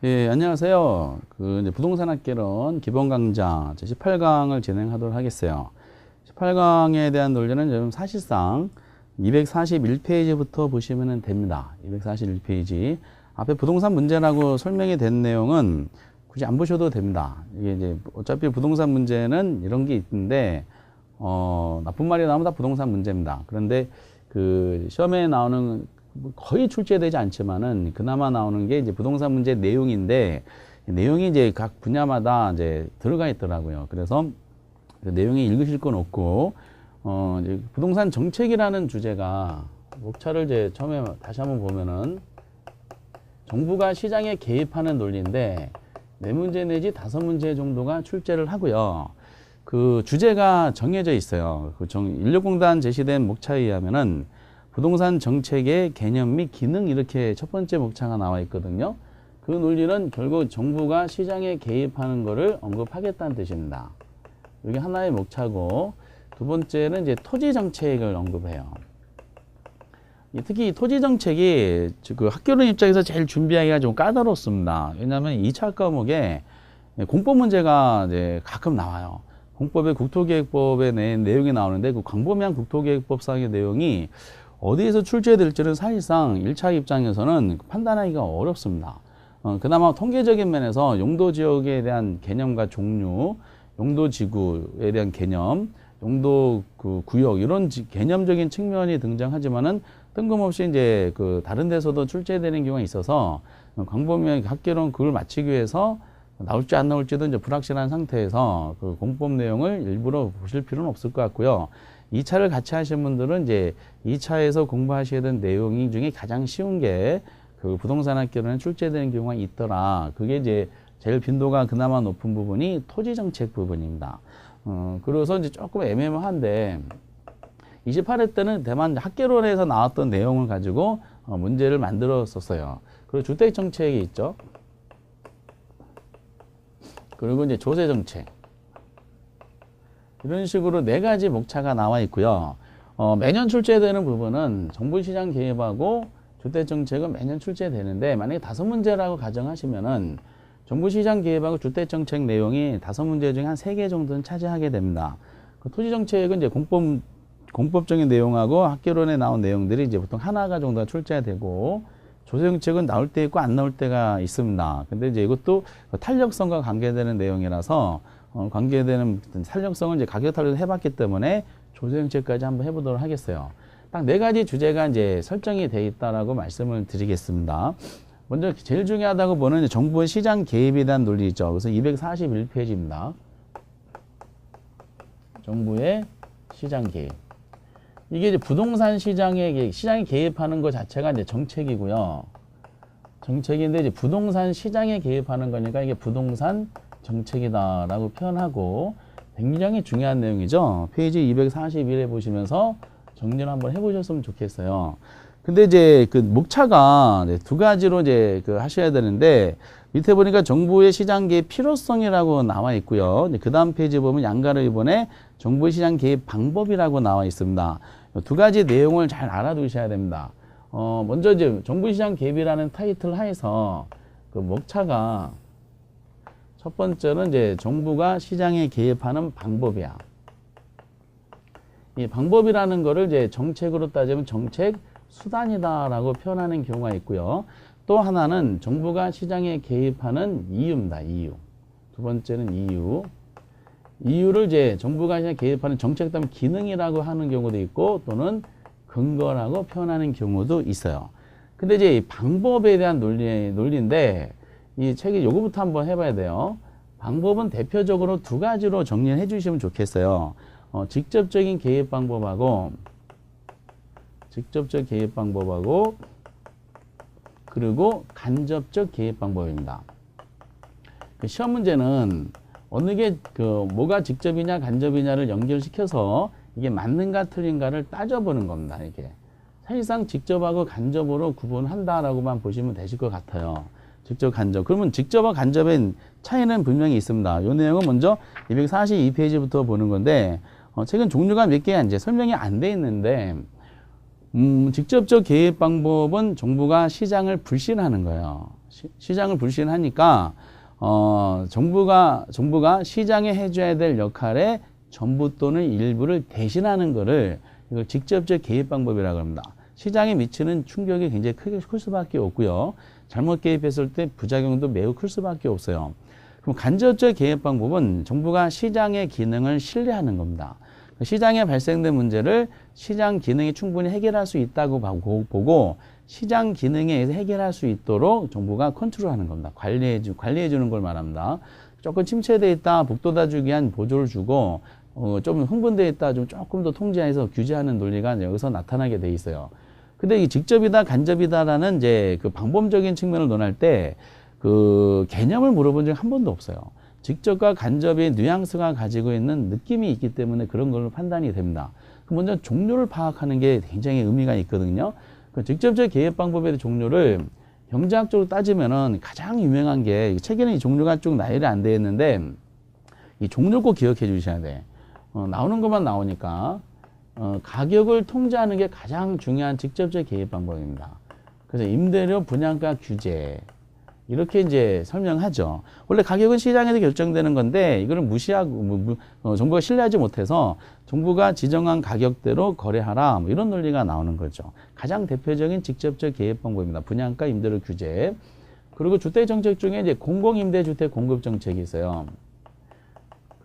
예, 안녕하세요. 이제 부동산 학개론 기본 강좌 제 18강을 진행하도록 하겠어요. 18강에 대한 논리는 좀 사실상 241페이지부터 보시면 됩니다. 241페이지. 앞에 부동산 문제라고 설명이 된 내용은 굳이 안 보셔도 됩니다. 이게 이제 어차피 부동산 문제는 이런 게 있는데, 나쁜 말이 나오면 다 부동산 문제입니다. 그런데 시험에 나오는 거의 출제되지 않지만은 그나마 나오는 게 이제 부동산 문제 내용인데, 내용이 이제 각 분야마다 이제 들어가 있더라고요. 그래서 그 내용이 읽으실 건 없고, 이제 부동산 정책이라는 주제가 목차를 이제 처음에 다시 한번 보면은 정부가 시장에 개입하는 논리인데 4문제 내지 5문제 정도가 출제를 하고요. 그 주제가 정해져 있어요. 인력공단 제시된 목차에 의하면은 부동산 정책의 개념 및 기능, 이렇게 첫 번째 목차가 나와 있거든요. 그 논리는 결국 정부가 시장에 개입하는 것을 언급하겠다는 뜻입니다. 이게 하나의 목차고, 두 번째는 이제 토지 정책을 언급해요. 특히 이 토지 정책이 그 학교론 입장에서 제일 준비하기가 좀 까다롭습니다. 왜냐하면 2차 과목에 공법 문제가 이제 가끔 나와요. 공법의 국토계획법의 내용이 나오는데, 그 광범위한 국토계획법상의 내용이 어디에서 출제될지는 사실상 1차 입장에서는 판단하기가 어렵습니다. 그나마 통계적인 면에서 용도지역에 대한 개념과 종류, 용도지구에 대한 개념, 용도 구역, 이런 개념적인 측면이 등장하지만은 뜬금없이 이제 다른 데서도 출제되는 경우가 있어서 광범위한 학개론 그걸 맞추기 위해서 나올지 안 나올지도 이제 불확실한 상태에서 그 공법 내용을 일부러 보실 필요는 없을 것 같고요. 2차를 같이 하신 분들은 이제 2차에서 공부하셔야 되는 내용 중에 가장 쉬운 게 그 부동산 학개론에 출제되는 경우가 있더라. 그게 이제 제일 빈도가 그나마 높은 부분이 토지 정책 부분입니다. 그래서 이제 조금 애매모한데 28회 때는 대만 학개론에서 나왔던 내용을 가지고 문제를 만들었었어요. 그리고 주택 정책이 있죠. 그리고 이제 조세 정책. 이런 식으로 4가지 목차가 나와 있고요. 매년 출제되는 부분은 정부시장 개입하고 주택정책은 매년 출제되는데, 만약에 5문제라고 가정하시면은 정부시장 개입하고 주택정책 내용이 5문제 중에 한 3개 정도는 차지하게 됩니다. 그 토지정책은 이제 공법적인 내용하고 학개론에 나온 내용들이 이제 보통 하나가 정도가 출제되고, 조세정책은 나올 때 있고 안 나올 때가 있습니다. 근데 이제 이것도 탄력성과 관계되는 내용이라서 관계되는 탄력성을 이제 가격 탄력을 해봤기 때문에 조세정책까지 한번 해보도록 하겠어요. 딱 4가지 주제가 이제 설정이 돼 있다라고 말씀을 드리겠습니다. 먼저 제일 중요하다고 보는 정부의 시장 개입에 대한 논리 있죠. 그래서 241페이지입니다. 정부의 시장 개입. 이게 이제 부동산 시장에 개입하는 것 자체가 이제 정책이고요. 정책인데 이제 부동산 시장에 개입하는 거니까 이게 부동산 정책이다라고 표현하고, 굉장히 중요한 내용이죠. 페이지 241에 보시면서 정리를 한번 해보셨으면 좋겠어요. 근데 이제 그 목차가 2가지로 이제 하셔야 되는데, 밑에 보니까 정부의 시장 개입 필요성이라고 나와 있고요. 그 다음 페이지 보면 양가로 2번에 정부의 시장 개입 방법이라고 나와 있습니다. 2가지 내용을 잘 알아두셔야 됩니다. 먼저 이제 정부시장 개입이라는 타이틀 하에서 그 목차가 첫 번째는 이제 정부가 시장에 개입하는 방법이야. 이 방법이라는 거를 이제 정책으로 따지면 정책 수단이다라고 표현하는 경우가 있고요. 또 하나는 정부가 시장에 개입하는 이유입니다. 이유. 두 번째는 이유. 이유를 이제 정부가 시장에 개입하는 정책 또는 기능이라고 하는 경우도 있고, 또는 근거라고 표현하는 경우도 있어요. 근데 이제 이 방법에 대한 논리인데, 이 책이 요거부터 한번 해봐야 돼요. 방법은 대표적으로 2가지로 정리를 해주시면 좋겠어요. 직접적인 개입 방법하고, 그리고 간접적 개입 방법입니다. 시험 문제는 어느 게 뭐가 직접이냐 간접이냐를 연결시켜서 이게 맞는가 틀린가를 따져보는 겁니다. 이게 사실상 직접하고 간접으로 구분한다라고만 보시면 되실 것 같아요. 직접, 간접. 그러면 직접과 간접의 차이는 분명히 있습니다. 이 내용은 먼저 242페이지부터 보는 건데, 책은 종류가 몇 개가 이제 설명이 안 돼 있는데, 직접적 개입 방법은 정부가 시장을 불신하는 거예요. 시장을 불신하니까 정부가 시장에 해줘야 될 역할에 전부 또는 일부를 대신하는 거를 이걸 직접적 개입 방법이라고 합니다. 시장에 미치는 충격이 굉장히 클 수밖에 없고요. 잘못 개입했을 때 부작용도 매우 클 수밖에 없어요. 그럼 간접적 개입 방법은 정부가 시장의 기능을 신뢰하는 겁니다. 시장에 발생된 문제를 시장 기능이 충분히 해결할 수 있다고 보고 시장 기능에 의해서 해결할 수 있도록 정부가 컨트롤하는 겁니다. 관리해 주는 걸 말합니다. 조금 침체되어 있다, 북돋아주기 위한 보조를 주고 좀 흥분되어 있다, 좀 조금 더 통제해서 규제하는 논리가 여기서 나타나게 돼 있어요. 근데 이 직접이다, 간접이다라는 이제 그 방법적인 측면을 논할 때 그 개념을 물어본 적이 한 번도 없어요. 직접과 간접의 뉘앙스가 가지고 있는 느낌이 있기 때문에 그런 걸로 판단이 됩니다. 먼저 종류를 파악하는 게 굉장히 의미가 있거든요. 그 직접적 개입 방법의 종류를 경제학적으로 따지면은 가장 유명한 게 책에는 이 종류가 쭉 나열이 안 되어 있는데 이 종류 꼭 기억해 주셔야 돼. 나오는 것만 나오니까 가격을 통제하는 게 가장 중요한 직접적 개입 방법입니다. 그래서 임대료, 분양가 규제 이렇게 이제 설명하죠. 원래 가격은 시장에서 결정되는 건데 이거를 무시하고 정부가 신뢰하지 못해서 정부가 지정한 가격대로 거래하라 뭐 이런 논리가 나오는 거죠. 가장 대표적인 직접적 개입 방법입니다. 분양가, 임대료 규제. 그리고 주택 정책 중에 이제 공공임대주택 공급 정책이 있어요.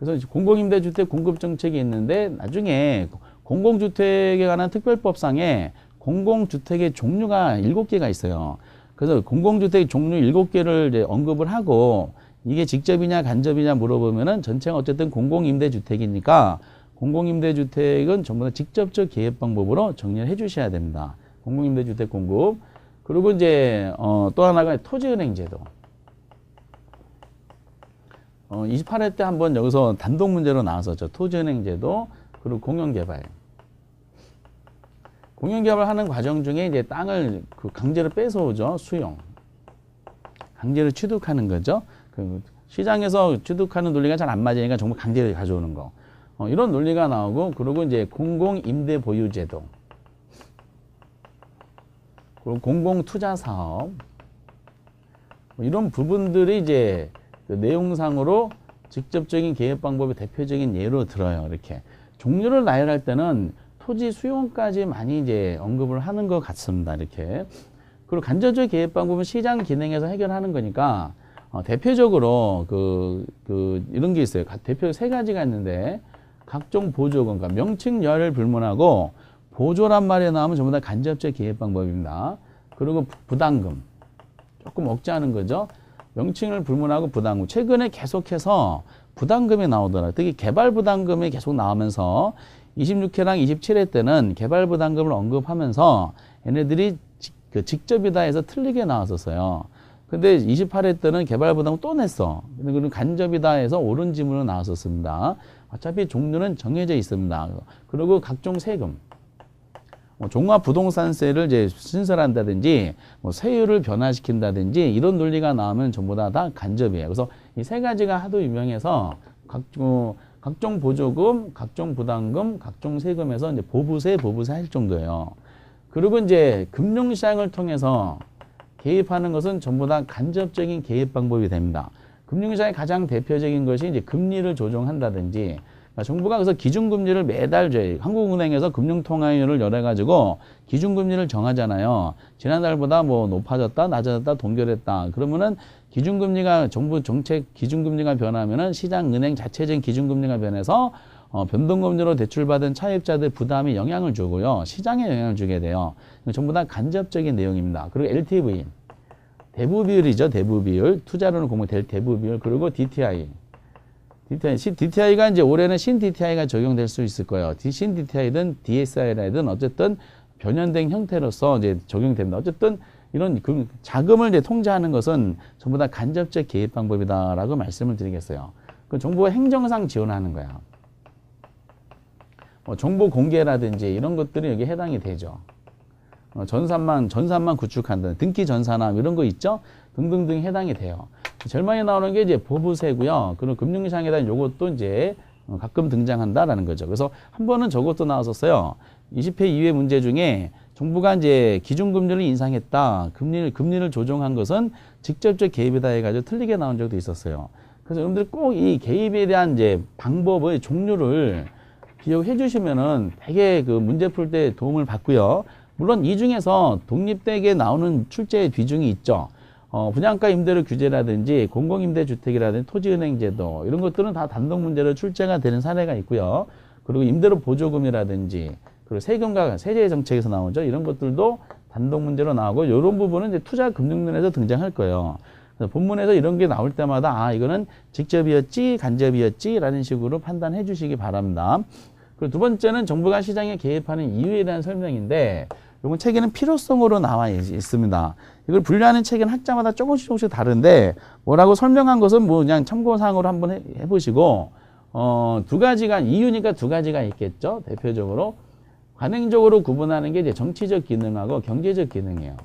그래서 공공임대주택 공급 정책이 있는데 나중에 공공주택에 관한 특별법상에 공공주택의 종류가 7개가 있어요. 그래서 공공주택 종류 7개를 이제 언급을 하고 이게 직접이냐 간접이냐 물어보면은 전체가 어쨌든 공공임대주택이니까 공공임대주택은 전부 다 직접적 개입 방법으로 정리를 해 주셔야 됩니다. 공공임대주택 공급. 그리고 이제 또 하나가 토지은행 제도. 28회 때 한번 여기서 단독 문제로 나왔었죠. 토지은행 제도 그리고 공영개발. 공영개발하는 과정 중에 이제 땅을 강제로 뺏어오죠. 수용. 강제로 취득하는 거죠. 그 시장에서 취득하는 논리가 잘 안 맞으니까 정부 강제로 가져오는 거. 이런 논리가 나오고 그리고 이제 공공임대보유제도. 그리고 공공투자사업. 이런 부분들이 이제 그 내용상으로 직접적인 개입 방법의 대표적인 예로 들어요. 이렇게. 종류를 나열할 때는 토지 수용까지 많이 이제 언급을 하는 것 같습니다. 이렇게. 그리고 간접적 개입 방법은 시장 기능에서 해결하는 거니까 대표적으로 이런 게 있어요. 대표 3가지가 있는데 각종 보조금, 그러니까 명칭열을 불문하고 보조란 말이 나오면 전부 다 간접적 개입 방법입니다. 그리고 부담금. 조금 억제하는 거죠. 명칭을 불문하고 부담금. 최근에 계속해서 부담금이 나오더라고요. 특히 개발 부담금이 계속 나오면서 26회랑 27회 때는 개발 부담금을 언급하면서 얘네들이 직접이다 해서 틀리게 나왔었어요. 근데 28회 때는 개발 부담금 또 냈어. 근데 그건 간접이다 해서 옳은 지문으로 나왔었습니다. 어차피 종류는 정해져 있습니다. 그리고 각종 세금. 종합부동산세를 이제 신설한다든지, 세율을 변화시킨다든지, 이런 논리가 나오면 전부 다 간접이에요. 그래서 이 3가지가 하도 유명해서 각종 보조금, 각종 부담금, 각종 세금에서 이제 보부세 할 정도예요. 그리고 이제 금융시장을 통해서 개입하는 것은 전부 다 간접적인 개입 방법이 됩니다. 금융시장의 가장 대표적인 것이 이제 금리를 조정한다든지, 정부가 그래서 기준금리를 매달 한국은행에서 금융통화위원회를 열어가지고 기준금리를 정하잖아요. 지난달보다 뭐 높아졌다, 낮아졌다, 동결했다. 그러면은 기준금리가 정부 정책 기준금리가 변하면은 시장은행 자체적인 기준금리가 변해서 변동금리로 대출받은 차입자들 부담이 영향을 주고요. 시장에 영향을 주게 돼요. 전부 다 간접적인 내용입니다. 그리고 LTV, 대부비율이죠. 대부비율. 투자로는 공모될 대부비율. 그리고 DTI. DTI가 이제 올해는 신 DTI가 적용될 수 있을 거예요. 신 DTI든 DSI든 어쨌든 변현된 형태로서 이제 적용됩니다. 어쨌든 이런 자금을 이제 통제하는 것은 전부 다 간접적 개입 방법이다라고 말씀을 드리겠어요. 그 정부가 행정상 지원하는 거야. 정보 공개라든지 이런 것들이 여기 해당이 되죠. 전산망 구축한다. 등기 전산화 이런 거 있죠? 등등등 해당이 돼요. 제일 많이 나오는 게 이제 보부세고요. 그리고 금융시장에 대한 요것도 이제 가끔 등장한다라는 거죠. 그래서 한 번은 저것도 나왔었어요. 20회 이후의 문제 중에 정부가 이제 기준금리를 인상했다. 금리를 조정한 것은 직접적 개입이다 해가지고 틀리게 나온 적도 있었어요. 그래서 여러분들 꼭 이 개입에 대한 이제 방법의 종류를 기억해 주시면은 되게 그 문제 풀 때 도움을 받고요. 물론 이 중에서 독립되게 나오는 출제의 비중이 있죠. 분양가 임대료 규제라든지 공공임대주택이라든지 토지은행제도 이런 것들은 다 단독 문제로 출제가 되는 사례가 있고요. 그리고 임대료 보조금이라든지 그리고 세금과 세제 정책에서 나오죠. 이런 것들도 단독 문제로 나오고 이런 부분은 이제 투자금융론에서 등장할 거예요. 그래서 본문에서 이런 게 나올 때마다 아 이거는 직접이었지 간접이었지라는 식으로 판단해 주시기 바랍니다. 그리고 두 번째는 정부가 시장에 개입하는 이유에 대한 설명인데 이건 책에는 필요성으로 나와 있습니다. 이걸 분류하는 책은 학자마다 조금씩 다른데 뭐라고 설명한 것은 뭐 그냥 참고사항으로 한번 해보시고 두 가지가 이유니까 두 가지가 있겠죠. 대표적으로 관행적으로 구분하는 게 이제 정치적 기능하고 경제적 기능이에요.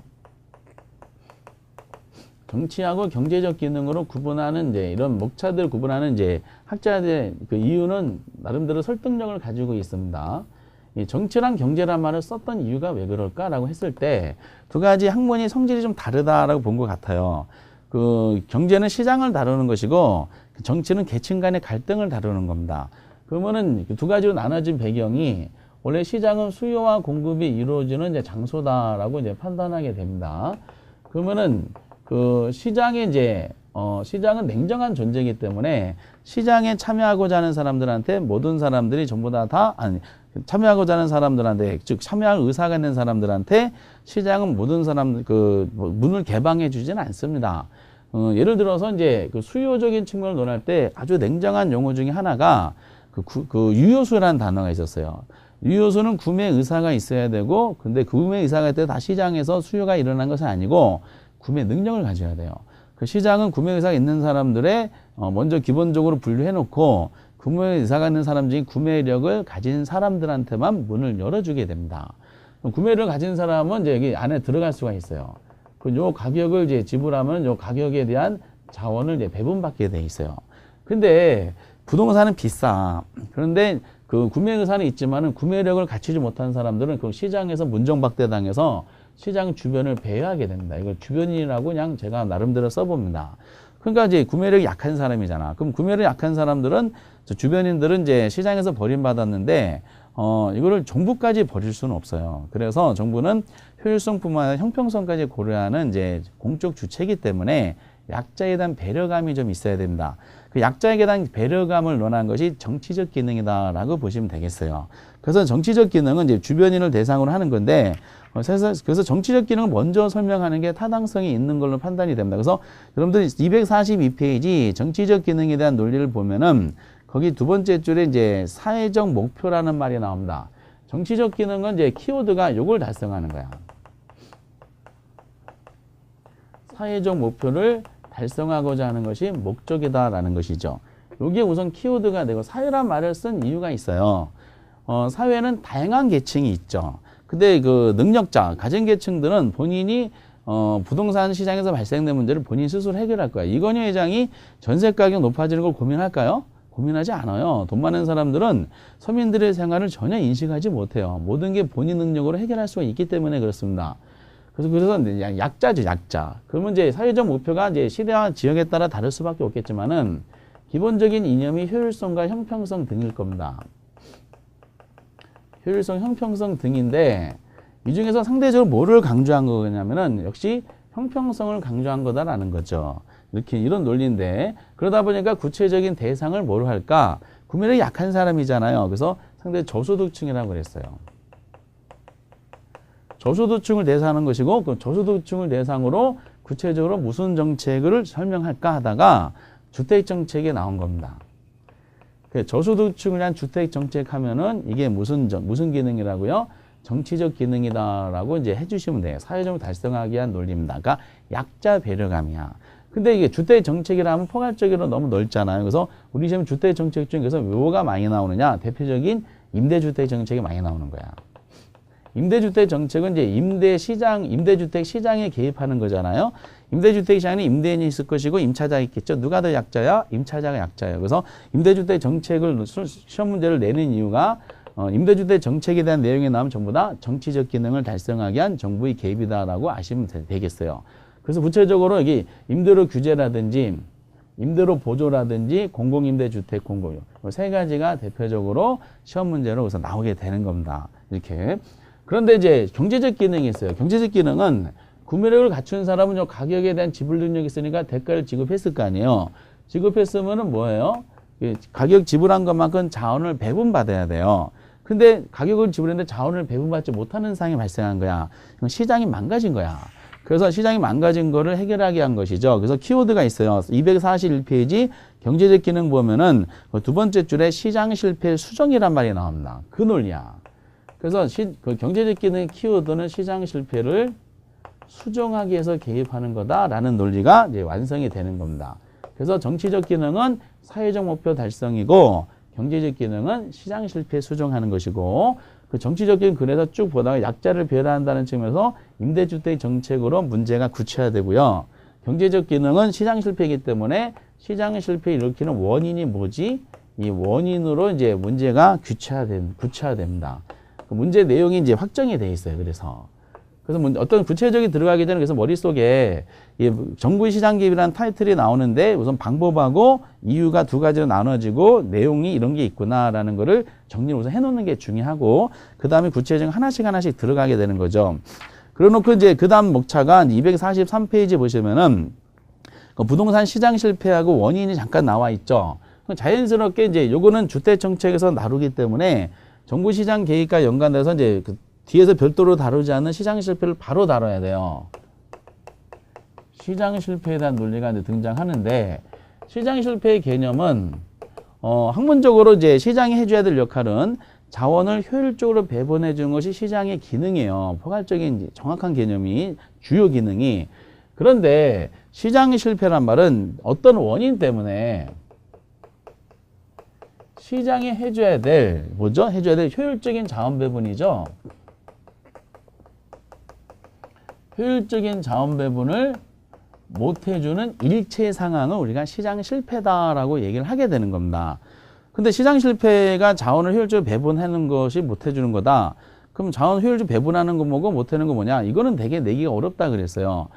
정치하고 경제적 기능으로 구분하는 이제 이런 목차들 구분하는 이제 학자들의 그 이유는 나름대로 설득력을 가지고 있습니다. 이 정치랑 경제란 말을 썼던 이유가 왜 그럴까라고 했을 때 두 가지 학문이 성질이 좀 다르다라고 본 것 같아요. 그 경제는 시장을 다루는 것이고 정치는 계층 간의 갈등을 다루는 겁니다. 그러면은 두 가지로 나눠진 배경이 원래 시장은 수요와 공급이 이루어지는 이제 장소다라고 이제 판단하게 됩니다. 그러면은 그 시장에 이제 시장은 냉정한 존재이기 때문에 시장에 참여하고자 하는 사람들한테 모든 사람들이 전부 참여하고자 하는 사람들한테 즉 참여할 의사가 있는 사람들한테 시장은 모든 사람들 문을 개방해 주지는 않습니다. 예를 들어서 이제 그 수요적인 측면을 논할 때 아주 냉정한 용어 중에 하나가 그 유효수라는 단어가 있었어요. 유효수는 구매 의사가 있어야 되고 근데 구매 의사가 있을 때 다 시장에서 수요가 일어난 것은 아니고 구매 능력을 가져야 돼요. 그 시장은 구매 의사가 있는 사람들의 먼저 기본적으로 분류해 놓고 구매 의사가 있는 사람 중에 구매력을 가진 사람들한테만 문을 열어주게 됩니다. 구매를 가진 사람은 이제 여기 안에 들어갈 수가 있어요. 요 가격을 이제 지불하면 요 가격에 대한 자원을 이제 배분받게 돼 있어요. 근데 부동산은 비싸. 그런데 그 구매 의사는 있지만은 구매력을 갖추지 못한 사람들은 그 시장에서 문정박대 당해서 시장 주변을 배회하게 됩니다. 이걸 주변인이라고 그냥 제가 나름대로 써봅니다. 그러니까 이제 구매력이 약한 사람이잖아. 그럼 구매력이 약한 사람들은 주변인들은 이제 시장에서 버림받았는데 이거를 정부까지 버릴 수는 없어요. 그래서 정부는 효율성뿐만 아니라 형평성까지 고려하는 이제 공적 주체이기 때문에 약자에 대한 배려감이 좀 있어야 됩니다. 그 약자에 대한 배려감을 논한 것이 정치적 기능이다라고 보시면 되겠어요. 그래서 정치적 기능은 이제 주변인을 대상으로 하는 건데 그래서 정치적 기능을 먼저 설명하는 게 타당성이 있는 걸로 판단이 됩니다. 그래서 여러분들 242페이지 정치적 기능에 대한 논리를 보면은 거기 두 번째 줄에 이제 사회적 목표라는 말이 나옵니다. 정치적 기능은 이제 키워드가 요걸 달성하는 거야. 사회적 목표를 달성하고자 하는 것이 목적이다라는 것이죠. 여기에 우선 키워드가 되고 사회란 말을 쓴 이유가 있어요. 사회는 다양한 계층이 있죠. 근데 그 능력자, 가진 계층들은 본인이 부동산 시장에서 발생된 문제를 본인 스스로 해결할 거야. 이건희 회장이 전세 가격 높아지는 걸 고민할까요? 고민하지 않아요. 돈 많은 사람들은 서민들의 생활을 전혀 인식하지 못해요. 모든 게 본인 능력으로 해결할 수가 있기 때문에 그렇습니다. 그래서 약자죠, 약자. 그러면 이제 사회적 목표가 이제 시대와 지역에 따라 다를 수밖에 없겠지만은 기본적인 이념이 효율성과 형평성 등일 겁니다. 효율성, 형평성 등인데 이 중에서 상대적으로 뭐를 강조한 거냐면은 역시 형평성을 강조한 거다라는 거죠. 이렇게 이런 논리인데 그러다 보니까 구체적인 대상을 뭐로 할까? 구매력이 약한 사람이잖아요. 그래서 상대 저소득층이라고 그랬어요. 저소득층을 대상하는 것이고 그 저소득층을 대상으로 구체적으로 무슨 정책을 설명할까 하다가 주택정책에 나온 겁니다. 저소득층을 위한 주택정책 하면은 이게 무슨 기능이라고요? 정치적 기능이다라고 이제 해주시면 돼요. 사회적으로 달성하기 위한 논리입니다. 그러니까 약자 배려감이야. 근데 이게 주택정책이라면 포괄적으로 너무 넓잖아요. 그래서 우리 시험 주택정책 중에서 뭐가 많이 나오느냐? 대표적인 임대주택정책이 많이 나오는 거야. 임대주택 정책은 이제 임대주택 시장에 개입하는 거잖아요. 임대주택 시장에는 임대인이 있을 것이고 임차자가 있겠죠. 누가 더 약자야? 임차자가 약자예요. 그래서 임대주택 정책을 시험 문제를 내는 이유가 임대주택 정책에 대한 내용이 나오면 전부 다 정치적 기능을 달성하기 위한 정부의 개입이다라고 아시면 되겠어요. 그래서 구체적으로 여기 임대료 규제라든지 임대료 보조라든지 공공임대주택 공고요. 세 가지가 대표적으로 시험 문제로 우선 나오게 되는 겁니다. 이렇게. 그런데 이제 경제적 기능이 있어요. 경제적 기능은 구매력을 갖춘 사람은 가격에 대한 지불 능력이 있으니까 대가를 지급했을 거 아니에요. 지급했으면은 뭐예요? 가격 지불한 것만큼 자원을 배분받아야 돼요. 근데 가격을 지불했는데 자원을 배분받지 못하는 상황이 발생한 거야. 시장이 망가진 거야. 그래서 시장이 망가진 거를 해결하게 한 것이죠. 그래서 키워드가 있어요. 241페이지 경제적 기능 보면은 두 번째 줄에 시장 실패 수정이란 말이 나옵니다. 그 논리야. 그래서 그 경제적 기능의 키워드는 시장 실패를 수정하기 위해서 개입하는 거다라는 논리가 이제 완성이 되는 겁니다. 그래서 정치적 기능은 사회적 목표 달성이고 경제적 기능은 시장 실패 수정하는 것이고 그 정치적인 글에서 쭉 보다가 약자를 배려한다는 측면에서 임대주택 정책으로 문제가 구체화되고요. 경제적 기능은 시장 실패이기 때문에 시장 실패 일으키는 원인이 뭐지? 이 원인으로 이제 문제가 구체화됩니다. 그 문제 내용이 이제 확정이 돼 있어요. 그래서 어떤 구체적인 들어가기 전에 그래서 머릿속에 정부의 시장 개입이라는 타이틀이 나오는데 우선 방법하고 이유가 두 가지로 나눠지고 내용이 이런 게 있구나라는 거를 정리를 우선 해놓는 게 중요하고 그 다음에 구체적인 하나씩 들어가게 되는 거죠. 그래놓고 이제 그 다음 목차가 243페이지 보시면은 그 부동산 시장 실패하고 원인이 잠깐 나와 있죠. 자연스럽게 이제 요거는 주택 정책에서 다루기 때문에 정부 시장 개입과 연관돼서 이제 그 뒤에서 별도로 다루지 않는 시장 실패를 바로 다뤄야 돼요. 시장 실패에 대한 논리가 이제 등장하는데 시장 실패의 개념은 학문적으로 이제 시장이 해줘야 될 역할은 자원을 효율적으로 배분해 주는 것이 시장의 기능이에요. 포괄적인 정확한 개념이 주요 기능이. 그런데 시장 실패란 말은 어떤 원인 때문에 시장이 해줘야 될 뭐죠? 해줘야 될 효율적인 자원 배분이죠. 효율적인 자원 배분을 못 해주는 일체 상황을 우리가 시장 실패다라고 얘기를 하게 되는 겁니다. 근데 시장 실패가 자원을 효율적으로 배분하는 것이 못 해주는 거다. 그럼 자원 효율적으로 배분하는 거 뭐고 못 하는 거 뭐냐? 이거는 되게 내기가 어렵다 그랬어요.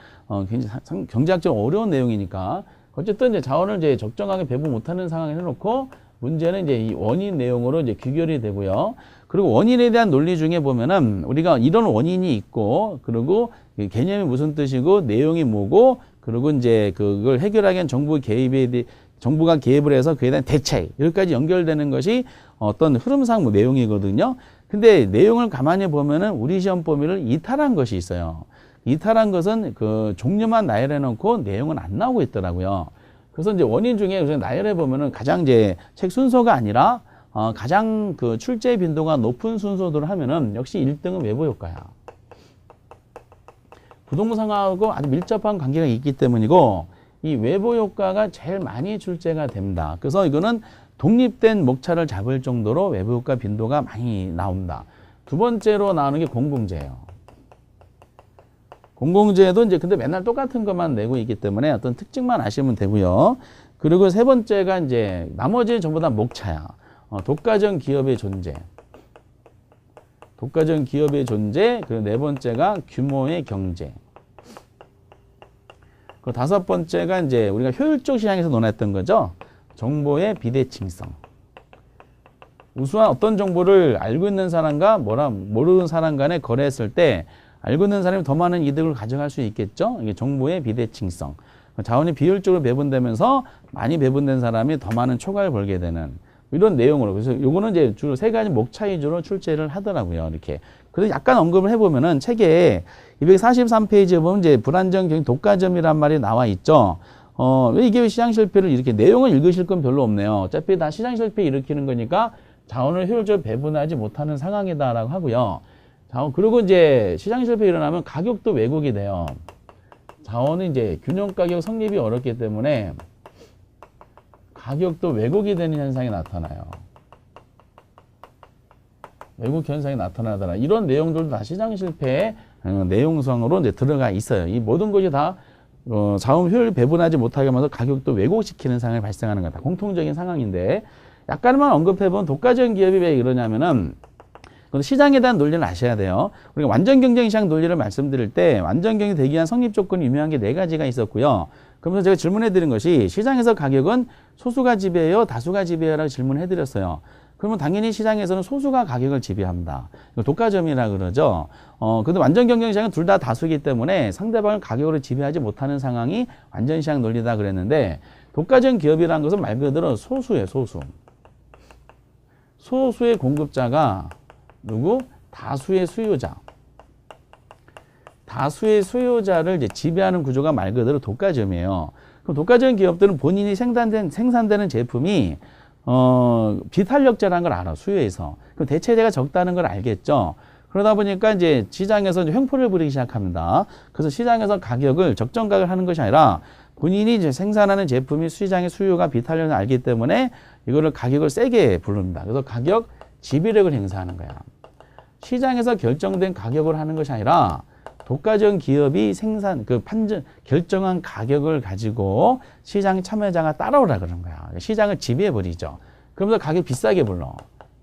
굉장히 경제학적으로 어려운 내용이니까. 어쨌든 이제 자원을 이제 적정하게 배분 못하는 상황에 해놓고 문제는 이제 이 원인 내용으로 이제 귀결이 되고요. 그리고 원인에 대한 논리 중에 보면은 우리가 이런 원인이 있고, 그리고 개념이 무슨 뜻이고, 내용이 뭐고, 그리고 이제 그걸 해결하기 위한 정부가 개입을 해서 그에 대한 대책, 여기까지 연결되는 것이 어떤 흐름상 뭐 내용이거든요. 근데 내용을 가만히 보면은 우리 시험 범위를 이탈한 것이 있어요. 이탈한 것은 그 종류만 나열해 놓고 내용은 안 나오고 있더라고요. 그래서 이제 원인 중에 나열해 보면은 가장 이제 책 순서가 아니라 가장 그 출제 빈도가 높은 순서대로 하면은 역시 1등은 외부 효과야. 부동산하고 아주 밀접한 관계가 있기 때문이고 이 외부 효과가 제일 많이 출제가 됩니다. 그래서 이거는 독립된 목차를 잡을 정도로 외부 효과 빈도가 많이 나옵니다. 두 번째로 나오는 게 공공재예요. 공공재도 이제 근데 맨날 똑같은 것만 내고 있기 때문에 어떤 특징만 아시면 되고요. 그리고 세 번째가 이제 나머지 전부 다 목차야. 독과점 기업의 존재. 독과점 기업의 존재. 그리고 네 번째가 규모의 경제. 그 다섯 번째가 이제 우리가 효율적 시장에서 논했던 거죠. 정보의 비대칭성. 우수한 어떤 정보를 알고 있는 사람과 모르는 사람 간에 거래했을 때 알고 있는 사람이 더 많은 이득을 가져갈 수 있겠죠. 이게 정보의 비대칭성. 자원이 비효율적으로 배분되면서 많이 배분된 사람이 더 많은 초과를 벌게 되는 이런 내용으로. 그래서 요거는 이제 주로 세 가지 목차 위주로 출제를 하더라고요. 이렇게. 그래서 약간 언급을 해보면은 책에 243페이지에 보면 이제 불안정 경기 독과점이란 말이 나와 있죠. 이게 왜 시장 실패를 이렇게 내용을 읽으실 건 별로 없네요. 어차피 다 시장 실패 일으키는 거니까 자원을 효율적으로 배분하지 못하는 상황이다라고 하고요. 그리고 이제 시장 실패 일어나면 가격도 왜곡이 돼요. 자원은 이제 균형 가격 성립이 어렵기 때문에 가격도 왜곡이 되는 현상이 나타나요. 왜곡 현상이 나타나더라. 이런 내용들도 다 시장 실패의 내용상으로 이제 들어가 있어요. 이 모든 것이 다 자원 효율 배분하지 못하게 하면서 가격도 왜곡시키는 상황이 발생하는 거다. 공통적인 상황인데 약간만 언급해본 독과점 기업이 왜 이러냐면은 시장에 대한 논리를 아셔야 돼요. 우리가 완전 경쟁 시장 논리를 말씀드릴 때 완전 경쟁 되기 위한 성립 조건이 유명한 게 네 가지가 있었고요. 그러면서 제가 질문해 드린 것이 시장에서 가격은 소수가 지배해요, 다수가 지배해요라고 질문해 드렸어요. 그러면 당연히 시장에서는 소수가 가격을 지배합니다. 이거 독과점이라 그러죠. 근데 완전 경쟁 시장은 둘 다 다수이기 때문에 상대방을 가격으로 지배하지 못하는 상황이 완전 시장 논리다 그랬는데 독과점 기업이라는 것은 말 그대로 소수예요, 소수. 소수의 공급자가 누구? 다수의 수요자. 다수의 수요자를 이제 지배하는 구조가 말 그대로 독과점이에요. 그럼 독과점 기업들은 본인이 생산되는 제품이 비탄력제라는 걸 알아, 수요에서. 그럼 대체재가 적다는 걸 알겠죠. 그러다 보니까 이제 시장에서 이제 횡포를 부리기 시작합니다. 그래서 시장에서 가격을 적정가격을 하는 것이 아니라 본인이 이제 생산하는 제품이 시장의 수요가 비탄력을 알기 때문에 이거를 가격을 세게 부릅니다. 그래서 가격 지배력을 행사하는 거야. 시장에서 결정된 가격을 하는 것이 아니라 독과점 기업이 결정한 가격을 가지고 시장 참여자가 따라오라 그러는 거야. 시장을 지배해버리죠. 그러면서 가격 비싸게 불러.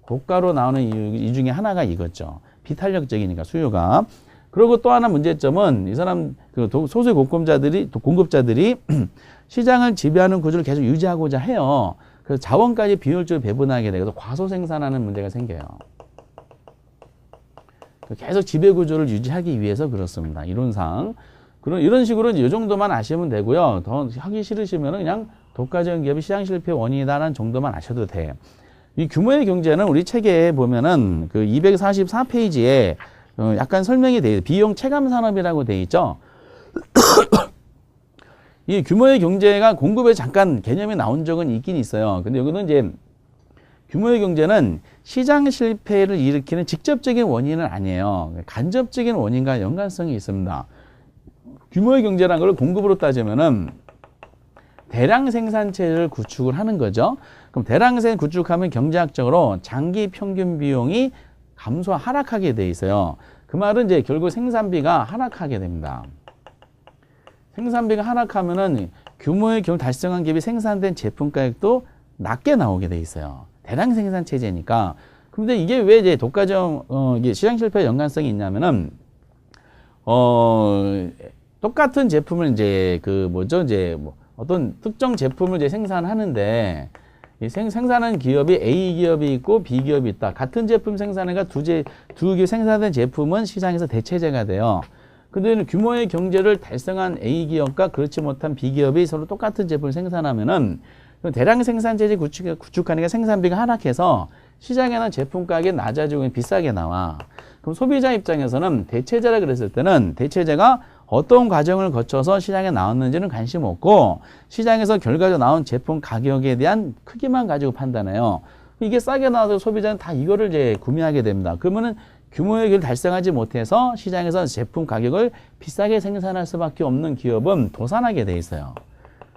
고가로 나오는 이유 중에 하나가 이거죠. 비탄력적이니까 수요가. 그리고 또 하나 문제점은 이 사람 소수의 공급자들이 시장을 지배하는 구조를 계속 유지하고자 해요. 그래서 자원까지 비효율적으로 배분하게 되고 과소 생산하는 문제가 생겨요. 계속 지배 구조를 유지하기 위해서 그렇습니다. 이론상. 이런 식으로 이 정도만 아시면 되고요. 더 하기 싫으시면 그냥 독과점 기업이 시장 실패 원인이다라는 정도만 아셔도 돼. 이 규모의 경제는 우리 책에 보면은 그 244페이지에 약간 설명이 돼 있어요. 비용 체감 산업이라고 돼 있죠. 이 규모의 경제가 공급에 잠깐 개념이 나온 적은 있긴 있어요. 근데 여기는 이제 규모의 경제는 시장 실패를 일으키는 직접적인 원인은 아니에요. 간접적인 원인과 연관성이 있습니다. 규모의 경제라는 걸 공급으로 따지면은 대량 생산체를 구축을 하는 거죠. 그럼 대량 생산 구축하면 경제학적으로 장기 평균 비용이 하락하게 돼 있어요. 그 말은 이제 결국 생산비가 하락하게 됩니다. 생산비가 하락하면은 규모의 경우 달성한 기업이 생산된 제품 가격도 낮게 나오게 돼 있어요. 대량 생산 체제니까. 근데 이게 왜 이제 독과점 이게 시장 실패 연관성이 있냐면은 똑같은 제품을 이제 어떤 특정 제품을 이제 생산하는데 이 생산하는 기업이 A 기업이 있고 B 기업이 있다. 같은 제품 생산해가 두 기업 생산된 제품은 시장에서 대체제가 돼요. 근데 규모의 경제를 달성한 A 기업과 그렇지 못한 B 기업이 서로 똑같은 제품을 생산하면은 대량 생산 체제 구축하니까 생산비가 하락해서 시장에는 제품 가격이 낮아지고 비싸게 나와. 그럼 소비자 입장에서는 대체제라 그랬을 때는 대체제가 어떤 과정을 거쳐서 시장에 나왔는지는 관심 없고 시장에서 결과적으로 나온 제품 가격에 대한 크기만 가지고 판단해요. 이게 싸게 나와서 소비자는 다 이거를 이제 구매하게 됩니다. 그러면은 규모의 기를 달성하지 못해서 시장에서 제품 가격을 비싸게 생산할 수밖에 없는 기업은 도산하게 돼 있어요.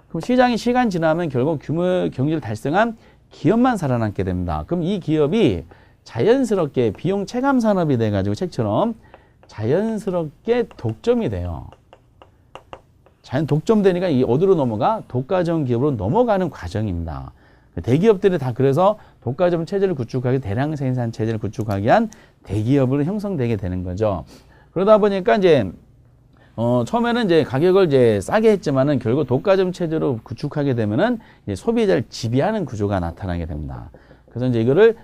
그럼 시장이 시간 지나면 결국 규모의 경제를 달성한 기업만 살아남게 됩니다. 그럼 이 기업이 자연스럽게 비용 체감 산업이 돼가지고 책처럼 자연스럽게 독점이 돼요. 독점되니까 이 어디로 넘어가? 독과점 기업으로 넘어가는 과정입니다. 대기업들이 다 그래서 독과점 체제를 구축하기, 대량 생산 체제를 구축하기 위한 대기업으로 형성되게 되는 거죠. 그러다 보니까 이제 처음에는 이제 가격을 이제 싸게 했지만은 결국 독과점 체제로 구축하게 되면은 이제 소비자를 지배하는 구조가 나타나게 됩니다. 그래서 이제 이거를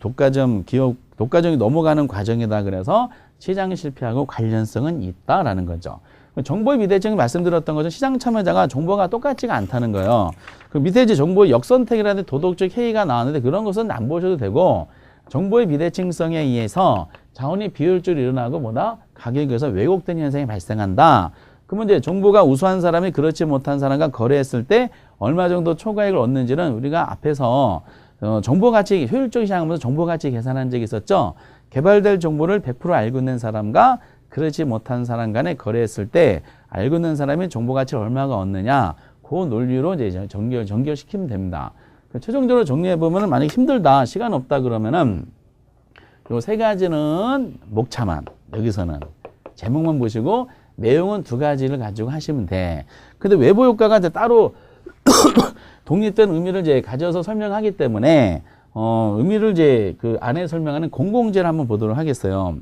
독과점이 넘어가는 과정이다 그래서 시장 실패하고 관련성은 있다라는 거죠. 정보의 비대칭을 말씀드렸던 것은 시장 참여자가 정보가 똑같지가 않다는 거예요. 그 밑에 이제 정보의 역선택이라는 도덕적 해이가 나왔는데 그런 것은 안 보셔도 되고 정보의 비대칭성에 의해서 자원이 비효율적으로 일어나고 가격에서 왜곡된 현상이 발생한다. 그러면 이제 정보가 우수한 사람이 그렇지 못한 사람과 거래했을 때 얼마 정도 초과액을 얻는지는 우리가 앞에서 정보가치 효율적 시장하면서 정보가치 계산한 적이 있었죠. 개발될 정보를 100% 알고 있는 사람과 그렇지 못한 사람 간에 거래했을 때 알고 있는 사람이 정보가치를 얼마가 얻느냐 그 논리로 이제 정결시키면 됩니다. 최종적으로 정리해보면 만약에 힘들다 시간 없다 그러면은 요 세 가지는 목차만 여기서는 제목만 보시고 내용은 두 가지를 가지고 하시면 돼. 근데 외부 효과가 이제 따로 독립된 의미를 이제 가져서 설명하기 때문에 의미를 이제 그 안에 설명하는 공공재를 한번 보도록 하겠어요.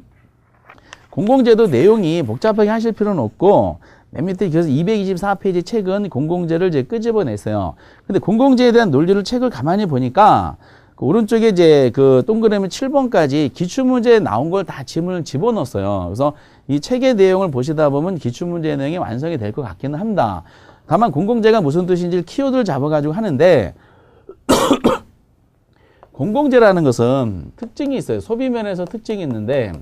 공공재도 내용이 복잡하게 하실 필요는 없고, 맨 밑에 그래서 224페이지 책은 공공재를 이제 끄집어냈어요. 근데 공공재에 대한 논리를 책을 가만히 보니까, 그 오른쪽에 이제 그 동그라미 7번까지 기출문제에 나온 걸 다 지문을 집어넣었어요. 그래서 이 책의 내용을 보시다 보면 기출문제 내용이 완성이 될 것 같기는 합니다. 다만 공공재가 무슨 뜻인지 키워드를 잡아가지고 하는데, 공공재라는 것은 특징이 있어요. 소비면에서 특징이 있는데,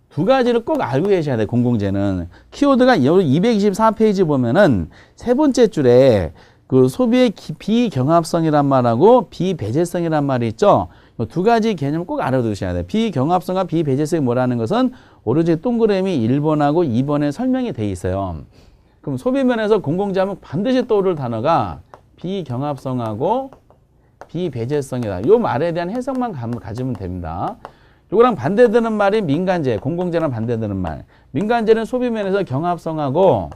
두 가지를 꼭 알고 계셔야 돼요. 공공재는. 키워드가 224페이지 보면은 세 번째 줄에 그 소비의 비경합성이란 말하고 비배제성이란 말이 있죠. 두 가지 개념을 꼭 알아두셔야 돼요. 비경합성과 비배제성이 뭐라는 것은 오로지 동그라미 1번하고 2번에 설명이 돼 있어요. 그럼 소비면에서 공공재하면 반드시 떠오를 단어가 비경합성하고 비배제성이다. 이 말에 대한 해석만 가지면 됩니다. 요거랑 반대되는 말이 민간재, 공공재랑 반대되는 말. 민간재는 소비면에서 경합성하고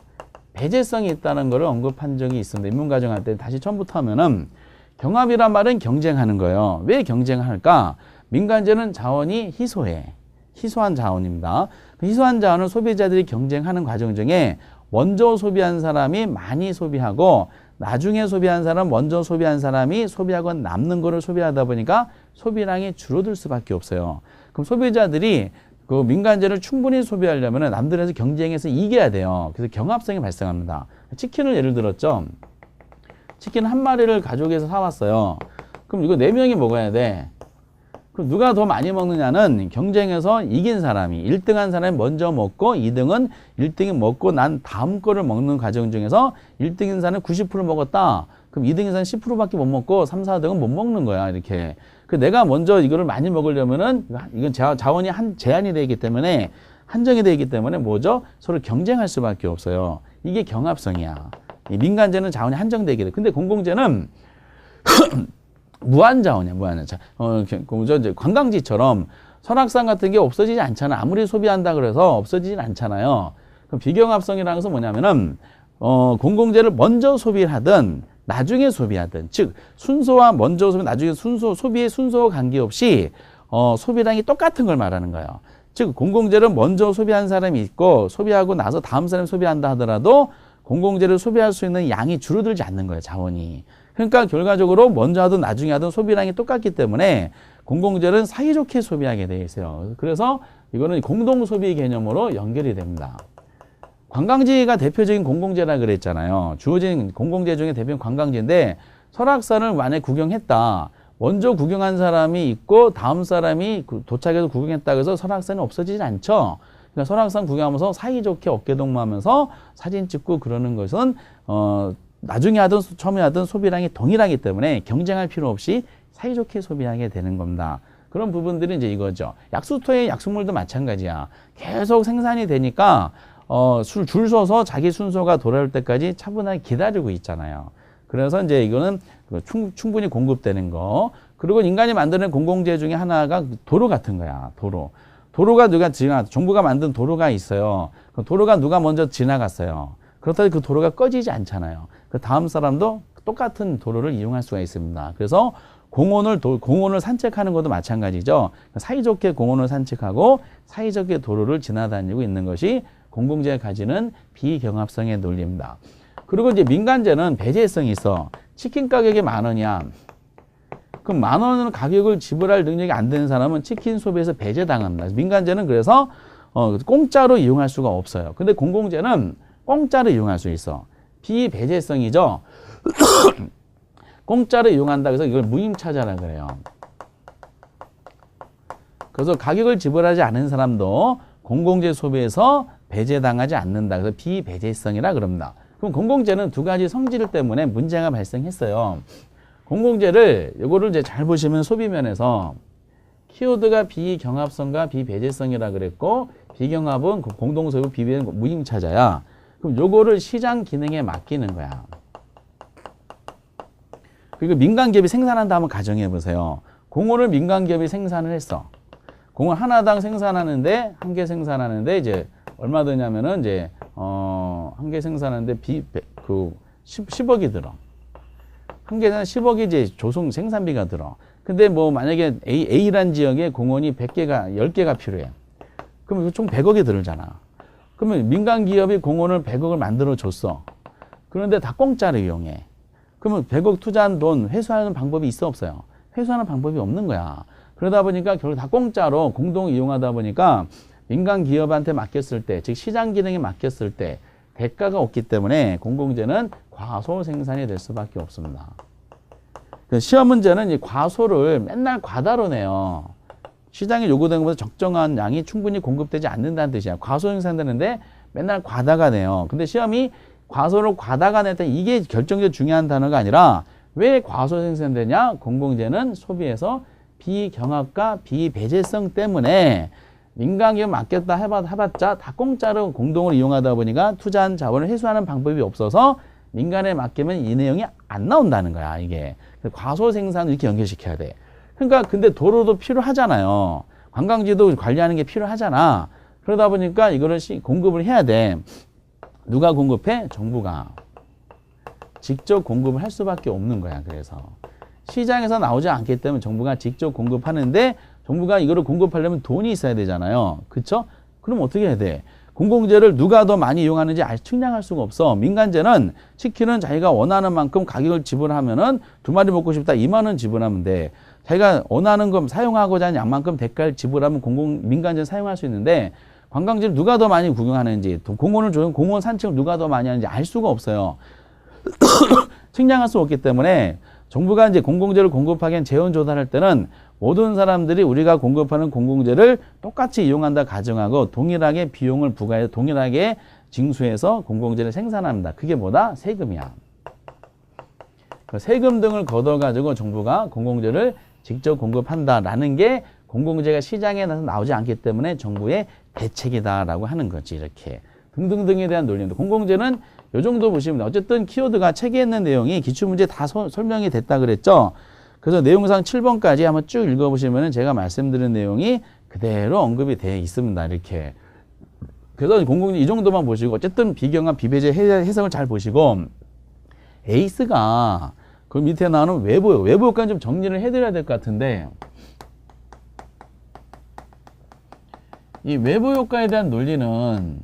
배제성이 있다는 것을 언급한 적이 있습니다. 인문과정 할 때 다시 처음부터 하면은 경합이란 말은 경쟁하는 거예요. 왜 경쟁할까? 민간재는 자원이 희소해. 희소한 자원입니다. 희소한 자원을 소비자들이 경쟁하는 과정 중에 먼저 소비한 사람이 많이 소비하고 나중에 소비한 사람, 먼저 소비한 사람이 소비하고 남는 거를 소비하다 보니까 소비량이 줄어들 수밖에 없어요. 그럼 소비자들이 그 민간재를 충분히 소비하려면 남들에서 경쟁해서 이겨야 돼요. 그래서 경합성이 발생합니다. 치킨을 예를 들었죠. 치킨 한 마리를 가족에서 사왔어요. 그럼 이거 4명이 먹어야 돼. 그럼 누가 더 많이 먹느냐는 경쟁에서 이긴 사람이 1등한 사람이 먼저 먹고 2등은 1등이 먹고 난 다음 거를 먹는 과정 중에서 1등인 사람은 90% 먹었다. 그럼 2등인 사람은 10%밖에 못 먹고 3, 4등은 못 먹는 거야. 이렇게. 그 내가 먼저 이거를 많이 먹으려면은 이건 자원이 제한이 되기 때문에 한정이 되기 때문에 뭐죠? 서로 경쟁할 수밖에 없어요. 이게 경합성이야. 이 민간재는 자원이 한정되게 돼. 근데 공공재는 무한자원이야, 무한자원. 이제 관광지처럼 설악산 같은 게 없어지지 않잖아. 아무리 소비한다 그래서 없어지진 않잖아요. 그럼 비경합성이라는 것은 뭐냐면은, 공공재를 먼저 소비하든, 나중에 소비하든, 즉, 순서와 먼저 소비, 나중에 소비의 순서와 관계없이, 소비량이 똑같은 걸 말하는 거예요. 즉, 공공재를 먼저 소비한 사람이 있고, 소비하고 나서 다음 사람이 소비한다 하더라도, 공공재를 소비할 수 있는 양이 줄어들지 않는 거예요, 자원이. 그러니까 결과적으로 먼저 하든 나중에 하든 소비량이 똑같기 때문에 공공재는 사이좋게 소비하게 되어 있어요. 그래서 이거는 공동소비 개념으로 연결이 됩니다. 관광지가 대표적인 공공재라 그랬잖아요. 주어진 공공재 중에 대표는 관광지인데 설악산을 만약에 구경했다. 먼저 구경한 사람이 있고 다음 사람이 도착해서 구경했다 그래서 설악산이 없어지지 않죠. 그러니까 설악산 구경하면서 사이좋게 어깨동무하면서 사진 찍고 그러는 것은 나중에 하든 처음에 하든 소비량이 동일하기 때문에 경쟁할 필요 없이 사이좋게 소비하게 되는 겁니다. 그런 부분들이 이제 이거죠. 약수터의 약수물도 마찬가지야. 계속 생산이 되니까 줄 서서 자기 순서가 돌아올 때까지 차분하게 기다리고 있잖아요. 그래서 이제 이거는 충분히 공급되는 거. 그리고 인간이 만드는 공공재 중에 하나가 도로 같은 거야. 도로가 정부가 만든 도로가 있어요. 그 도로가 누가 먼저 지나갔어요. 그렇다고 그 도로가 꺼지지 않잖아요. 그 다음 사람도 똑같은 도로를 이용할 수가 있습니다. 그래서 공원을 산책하는 것도 마찬가지죠. 사이좋게 공원을 산책하고 사이좋게 도로를 지나다니고 있는 것이 공공재가 가지는 비경합성의 논리입니다. 그리고 이제 민간재는 배제성이 있어. 치킨 가격이 10,000원이야. 그럼 10,000원은 가격을 지불할 능력이 안 되는 사람은 치킨 소비에서 배제당합니다. 민간재는 그래서 공짜로 이용할 수가 없어요. 근데 공공재는 공짜로 이용할 수 있어. 비배제성이죠. 공짜로 이용한다 그래서 이걸 무임차자라 그래요. 그래서 가격을 지불하지 않은 사람도 공공재 소비에서 배제당하지 않는다. 그래서 비배제성이라 그럽니다. 그럼 공공재는 두 가지 성질 때문에 문제가 발생했어요. 공공재를 이거를 이제 잘 보시면 소비면에서 키워드가 비경합성과 비배제성이라 그랬고 비경합은 공동소비, 비배제는 무임차자야. 그럼 요거를 시장 기능에 맡기는 거야. 그리고 민간기업이 생산한다 한번 가정해 보세요. 공원을 민간기업이 생산을 했어. 공원 하나당 생산하는데, 한 개 생산하는데, 이제, 얼마 드냐면은, 이제, 한 개 생산하는데, 10억이 들어. 한 개당 10억이 이제 조성 생산비가 들어. 근데 뭐 만약에 A란 지역에 공원이 100개가, 10개가 필요해. 그러면 총 100억이 들잖아. 그러면 민간 기업이 공원을 100억을 만들어 줬어. 그런데 다 공짜로 이용해. 그러면 100억 투자한 돈 회수하는 방법이 있어 없어요? 회수하는 방법이 없는 거야. 그러다 보니까 결국 다 공짜로 공동 이용하다 보니까 민간 기업한테 맡겼을 때, 즉 시장 기능에 맡겼을 때 대가가 없기 때문에 공공재는 과소 생산이 될 수밖에 없습니다. 시험 문제는 이 과소를 맨날 과다로 내요. 시장에 요구되는 것보다 적정한 양이 충분히 공급되지 않는다는 뜻이야. 과소 생산되는데 맨날 과다가 내요. 근데 시험이 과소를 과다가 냈다, 이게 결정적으로 중요한 단어가 아니라 왜 과소 생산되냐? 공공재는 소비에서 비경합과 비배제성 때문에 민간기업 맡겼다 해봤자 다 공짜로 공동으로 이용하다 보니까 투자한 자본을 회수하는 방법이 없어서 민간에 맡기면 이 내용이 안 나온다는 거야, 이게. 과소 생산을 이렇게 연결시켜야 돼. 그러니까 근데 도로도 필요하잖아요. 관광지도 관리하는 게 필요하잖아. 그러다 보니까 이거를 공급을 해야 돼. 누가 공급해? 정부가. 직접 공급을 할 수밖에 없는 거야. 그래서 시장에서 나오지 않기 때문에 정부가 직접 공급하는데 정부가 이거를 공급하려면 돈이 있어야 되잖아요. 그쵸? 그럼 어떻게 해야 돼? 공공재를 누가 더 많이 이용하는지 측량할 수가 없어. 민간재는 치킨은 자기가 원하는 만큼 가격을 지불하면은 2마리 먹고 싶다 2만 원 지불하면 돼. 자기가 원하는 거 사용하고자 하는 양만큼 대가를 지불하면 민간재는 사용할 수 있는데 관광지를 누가 더 많이 구경하는지, 공원 산책을 누가 더 많이 하는지 알 수가 없어요. 측량할 수 없기 때문에 정부가 이제 공공재를 공급하기엔 재원 조달할 때는 모든 사람들이 우리가 공급하는 공공재를 똑같이 이용한다 가정하고 동일하게 비용을 부과해서 동일하게 징수해서 공공재를 생산합니다. 그게 뭐다? 세금이야. 그 세금 등을 걷어가지고 정부가 공공재를 직접 공급한다라는 게 공공재가 시장에 나오지 않기 때문에 정부의 대책이다라고 하는 거지. 이렇게 등등등에 대한 논리입니다. 공공재는 이 정도 보시면 돼요. 어쨌든 키워드가 책에 있는 내용이 기출문제 다 설명이 됐다 그랬죠. 그래서 내용상 7번까지 한번 쭉 읽어보시면 제가 말씀드린 내용이 그대로 언급이 되어 있습니다. 이렇게. 그래서 공공재 이 정도만 보시고 어쨌든 비경합 비배제 해석을 잘 보시고 에이스가 그 밑에 나오는 외부 효과는 좀 정리를 해드려야 될 것 같은데 이 외부 효과에 대한 논리는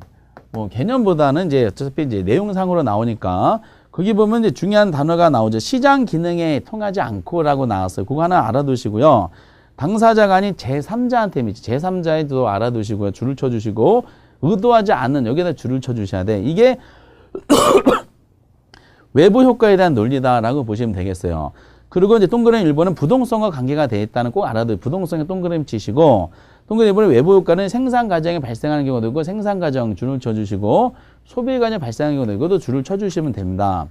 뭐 개념보다는 이제 어차피 이제 내용상으로 나오니까 거기 보면 이제 중요한 단어가 나오죠. 시장 기능에 통하지 않고라고 나왔어요. 그거 하나 알아두시고요. 당사자가 아닌 제3자한테 미치. 제3자에도 알아두시고요. 줄을 쳐주시고 의도하지 않는 여기다 줄을 쳐주셔야 돼. 이게 외부 효과에 대한 논리다라고 보시면 되겠어요. 그리고 이제 동그라미 1번은 부동성과 관계가 되어 있다는 꼭 알아둬요. 부동성에 동그라미 치시고 동그라미 1번은 외부 효과는 생산 과정에 발생하는 경우도 있고 생산 과정 줄을 쳐주시고 소비 과정에 발생하는 경우도 있고 또 줄을 쳐주시면 됩니다.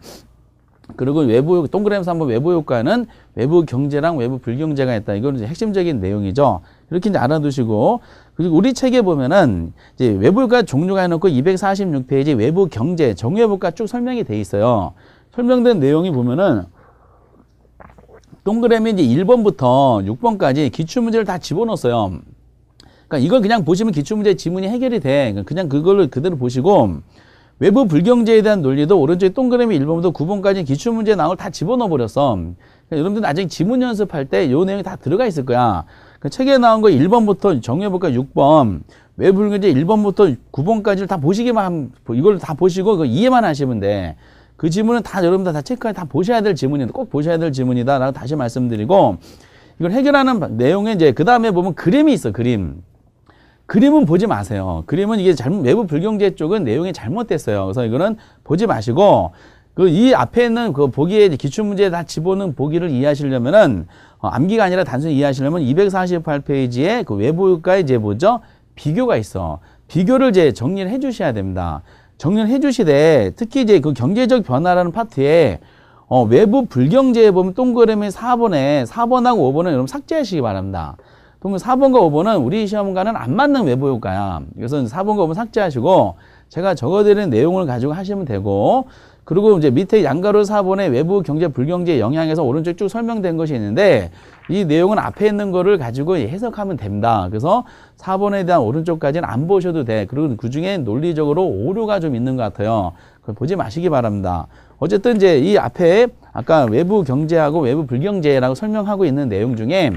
그리고 동그라미 3번 외부 효과는 외부 경제랑 외부 불경제가 있다. 이거는 이제 핵심적인 내용이죠. 이렇게 이제 알아두시고 그리고 우리 책에 보면은 이제 외부 효과 종류가 해놓고 246페이지 외부 경제 정외부가 쭉 설명이 돼 있어요. 설명된 내용이 보면은 동그라미 이제 1번부터 6번까지 기출문제를 다 집어넣었어요. 그러니까 이걸 그냥 보시면 기출문제 지문이 해결이 돼. 그냥 그걸로 그대로 보시고 외부 불경제에 대한 논리도 오른쪽에 동그라미 1번부터 9번까지 기출문제 나온 걸 다 집어넣어 버렸어. 그러니까 여러분들 나중에 지문 연습할 때 이 내용이 다 들어가 있을 거야. 그러니까 책에 나온 거 1번부터 정리해볼까 6번 외부 불경제 1번부터 9번까지를 다 보시기만 하면 이걸 다 보시고 그거 이해만 하시면 돼. 그 지문은 다 여러분들 다 체크해 다 보셔야 될 지문이다. 꼭 보셔야 될 지문이다. 라고 다시 말씀드리고 이걸 해결하는 내용에 이제 그 다음에 보면 그림이 있어. 그림은 보지 마세요. 그림은 이게 외부 불경제 쪽은 내용이 잘못됐어요. 그래서 이거는 보지 마시고 이 앞에 있는 그 보기에 기출문제에 다 집어넣은 보기를 이해하시려면은 암기가 아니라 단순히 이해하시려면 248페이지에 그 외부 효과에 이제 뭐죠? 비교가 있어. 비교를 이제 정리를 해 주셔야 됩니다. 정리를 해 주시되 특히 이제 그 경제적 변화라는 파트에 외부 불경제에 보면 동그라미 4번하고 5번은 여러분 삭제하시기 바랍니다. 동그라미 4번과 5번은 우리 시험과는 안 맞는 외부 효과야. 그래서 4번과 5번 삭제하시고 제가 적어드리는 내용을 가지고 하시면 되고 그리고 이제 밑에 양가로 4번의 외부 경제 불경제 영향에서 오른쪽 쭉 설명된 것이 있는데 이 내용은 앞에 있는 거를 가지고 해석하면 됩니다. 그래서 4번에 대한 오른쪽까지는 안 보셔도 돼. 그리고 그중에 논리적으로 오류가 좀 있는 것 같아요. 그걸 보지 마시기 바랍니다. 어쨌든 이제 이 앞에 아까 외부 경제하고 외부 불경제라고 설명하고 있는 내용 중에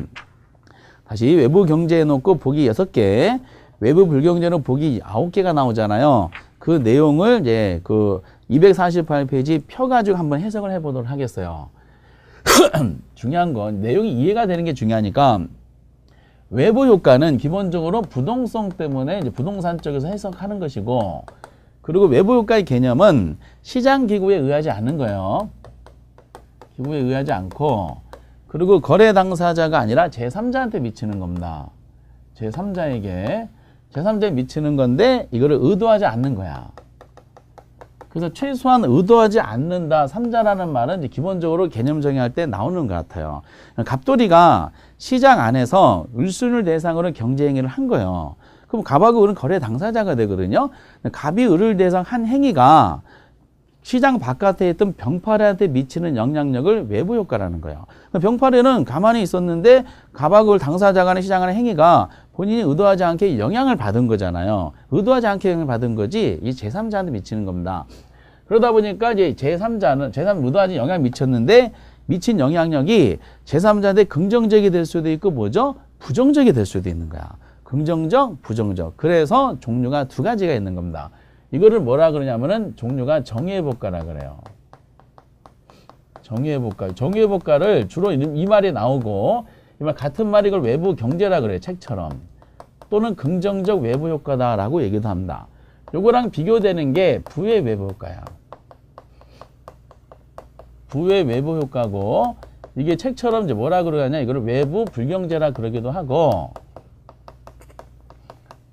다시 외부 경제에 놓고 보기 6개, 외부 불경제는 보기 9개가 나오잖아요. 그 내용을 이제 그 248페이지 펴가지고 한번 해석을 해보도록 하겠어요. 중요한 건 내용이 이해가 되는 게 중요하니까 외부 효과는 기본적으로 부동성 때문에 이제 부동산 쪽에서 해석하는 것이고 그리고 외부 효과의 개념은 시장 기구에 의하지 않는 거예요. 기구에 의하지 않고 그리고 거래 당사자가 아니라 제3자한테 미치는 겁니다. 제3자에 미치는 건데 이거를 의도하지 않는 거야. 그래서 최소한 의도하지 않는다. 3자라는 말은 이제 기본적으로 개념 정의할 때 나오는 것 같아요. 갑돌이가 시장 안에서 을순을 대상으로 경제 행위를 한 거예요. 그럼 갑하고 을은 거래 당사자가 되거든요. 갑이 을을 대상 한 행위가 시장 바깥에 있던 병파리한테 미치는 영향력을 외부 효과라는 거예요. 병파리는 가만히 있었는데 갑하고 을 당사자 간의 시장 안의 행위가 본인이 의도하지 않게 영향을 받은 거잖아요. 의도하지 않게 영향을 받은 거지 이 제3자한테 미치는 겁니다. 그러다 보니까 이제 제3자는 의도하지 영향을 미쳤는데 미친 영향력이 제3자한테 긍정적이 될 수도 있고 뭐죠? 부정적이 될 수도 있는 거야. 긍정적, 부정적. 그래서 종류가 두 가지가 있는 겁니다. 이거를 뭐라 그러냐면은 종류가 정의회복가라 그래요. 정의회복가. 정의회복가를 주로 이 말이 나오고 이 말 같은 말이 이걸 외부 경제라 그래요. 책처럼. 또는 긍정적 외부 효과다라고 얘기도 합니다. 요거랑 비교되는 게 부의 외부 효과야. 부의 외부 효과고 이게 책처럼 이제 뭐라 그러냐 이거를 외부 불경제라 그러기도 하고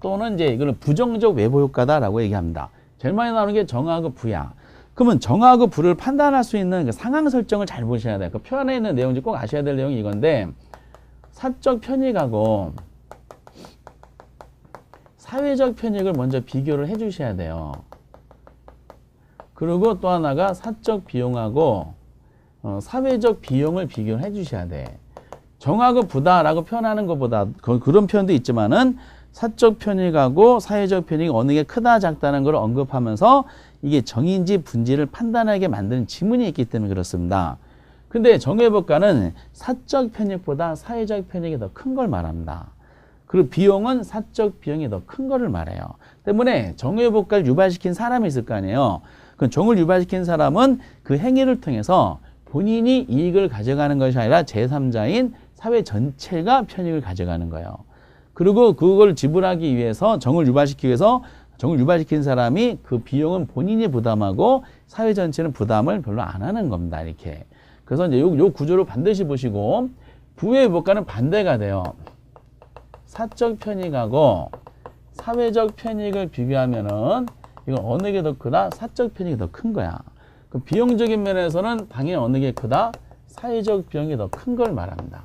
또는 이제 이거는 부정적 외부 효과다라고 얘기합니다. 제일 많이 나오는 게 정하고 부야. 그러면 정하고 부를 판단할 수 있는 그 상황 설정을 잘 보셔야 돼요. 그 표 안에 있는 내용 중 꼭 아셔야 될 내용이 이건데 사적 편익하고 사회적 편익을 먼저 비교를 해 주셔야 돼요. 그리고 또 하나가 사적 비용하고 사회적 비용을 비교를 해 주셔야 돼. 정하고 부다라고 표현하는 것보다 그런 표현도 있지만은 사적 편익하고 사회적 편익이 어느 게 크다 작다는 걸 언급하면서 이게 정의인지 분지를 판단하게 만드는 지문이 있기 때문에 그렇습니다. 근데 정의회복가는 사적 편익보다 사회적 편익이 더 큰 걸 말합니다. 그리고 비용은 사적 비용이 더 큰 거를 말해요. 때문에 정의회복가를 유발시킨 사람이 있을 거 아니에요. 그 정을 유발시킨 사람은 그 행위를 통해서 본인이 이익을 가져가는 것이 아니라 제3자인 사회 전체가 편익을 가져가는 거예요. 그리고 그걸 지불하기 위해서 정을 유발시키기 위해서 정을 유발시킨 사람이 그 비용은 본인이 부담하고 사회 전체는 부담을 별로 안 하는 겁니다. 이렇게. 그래서 이제 요 구조를 반드시 보시고 부회복가는 반대가 돼요. 사적 편익하고 사회적 편익을 비교하면은 이건 어느 게 더 크다? 사적 편익이 더 큰 거야. 그 비용적인 면에서는 당연히 어느 게 크다? 사회적 비용이 더 큰 걸 말합니다.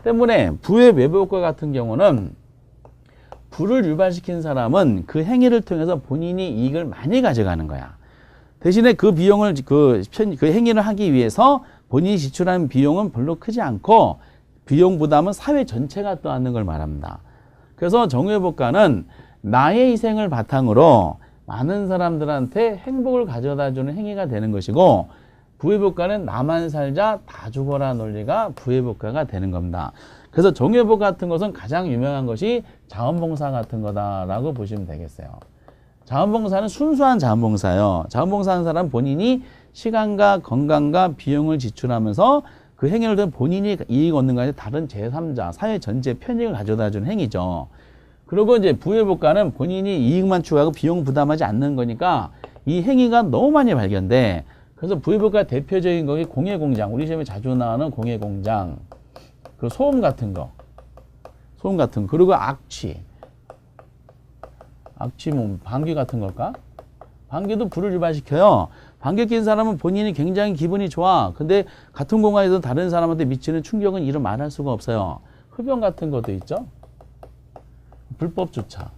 때문에 부의 외부 효과 같은 경우는 부를 유발시킨 사람은 그 행위를 통해서 본인이 이익을 많이 가져가는 거야. 대신에 그 비용을 그 행위를 하기 위해서 본인이 지출하는 비용은 별로 크지 않고 비용 부담은 사회 전체가 떠안는 걸 말합니다. 그래서 정의회복가는 나의 희생을 바탕으로 많은 사람들한테 행복을 가져다주는 행위가 되는 것이고 부회복가는 나만 살자 다 죽어라 논리가 부회복가가 되는 겁니다. 그래서 정의회복 같은 것은 가장 유명한 것이 자원봉사 같은 거다라고 보시면 되겠어요. 자원봉사는 순수한 자원봉사예요. 자원봉사하는 사람은 본인이 시간과 건강과 비용을 지출하면서 그 행위를 통해 본인이 이익 얻는 거 아니라 다른 제3자, 사회 전체 편익을 가져다 주는 행위죠. 그리고 이제 부회복가는 본인이 이익만 추구하고 비용 부담하지 않는 거니까 이 행위가 너무 많이 발견돼. 그래서 부회복가 대표적인 것이 공예공장, 우리 시험에 자주 나오는 공예공장, 그 소음 같은 거, 그리고 악취 뭐 방귀 같은 걸까? 방귀도 불을 유발시켜요. 방귀 낀 사람은 본인이 굉장히 기분이 좋아. 근데 같은 공간에서 다른 사람한테 미치는 충격은 이루 말할 수가 없어요. 흡연 같은 것도 있죠. 불법 주차.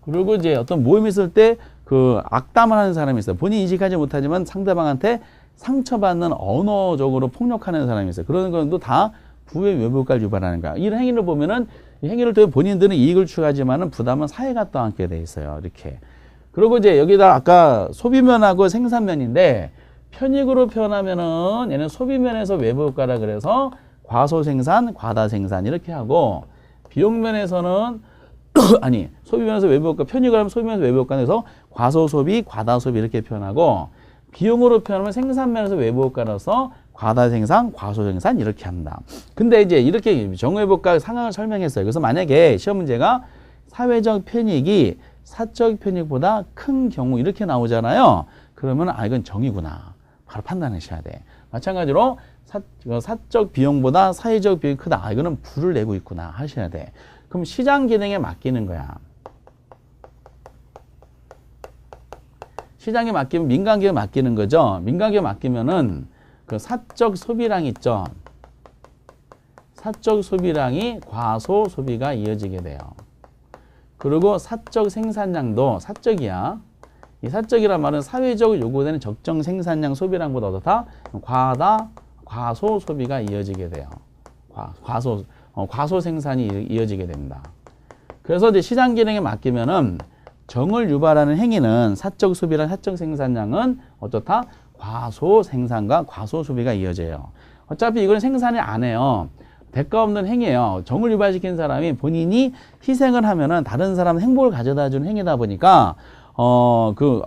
그리고 이제 어떤 모임이 있을 때 그 악담을 하는 사람이 있어요. 본인이 인식하지 못하지만 상대방한테 상처받는 언어적으로 폭력하는 사람이 있어요. 그런 것도 다 부의 외부효과를 유발하는 거야. 이런 행위를 보면은 이 행위를 통해 본인들은 이익을 추구하지만은 부담은 사회가 떠안게 돼 있어요. 이렇게. 그리고 이제 여기다 아까 소비면하고 생산면인데 편익으로 표현하면은 얘는 소비면에서 외부효과라 그래서 과소생산, 과다생산 이렇게 하고 비용면에서는 아니 소비면에서 외부효과 편익을 하면 소비면에서 외부효과에서 과소소비, 과다소비 이렇게 표현하고 비용으로 표현하면 생산면에서 외부효과라서 과다생산, 과소생산 이렇게 합니다. 근데 이제 이렇게 정외부효과 상황을 설명했어요. 그래서 만약에 시험 문제가 사회적 편익이 사적 편익보다 큰 경우 이렇게 나오잖아요. 그러면 아 이건 정이구나. 바로 판단하셔야 돼. 마찬가지로 사적 비용보다 사회적 비용이 크다. 아 이거는 부를 내고 있구나 하셔야 돼. 그럼 시장 기능에 맡기는 거야. 시장에 맡기면 민간기업에 맡기는 거죠. 민간기업에 맡기면은 그 사적 소비량 있죠. 사적 소비량이 과소 소비가 이어지게 돼요. 그리고 사적 생산량도 사적이야. 이 사적이란 말은 사회적으로 요구되는 적정 생산량 소비량보다 어떻다? 과소 소비가 이어지게 돼요. 과소 생산이 이어지게 됩니다. 그래서 이제 시장 기능에 맡기면은 정을 유발하는 행위는 사적 소비랑 사적 생산량은 어떻다? 과소 생산과 과소 소비가 이어져요. 어차피 이건 생산이 안 해요. 대가 없는 행위예요. 정을 유발시킨 사람이 본인이 희생을 하면은 다른 사람 행복을 가져다 주는 행위다 보니까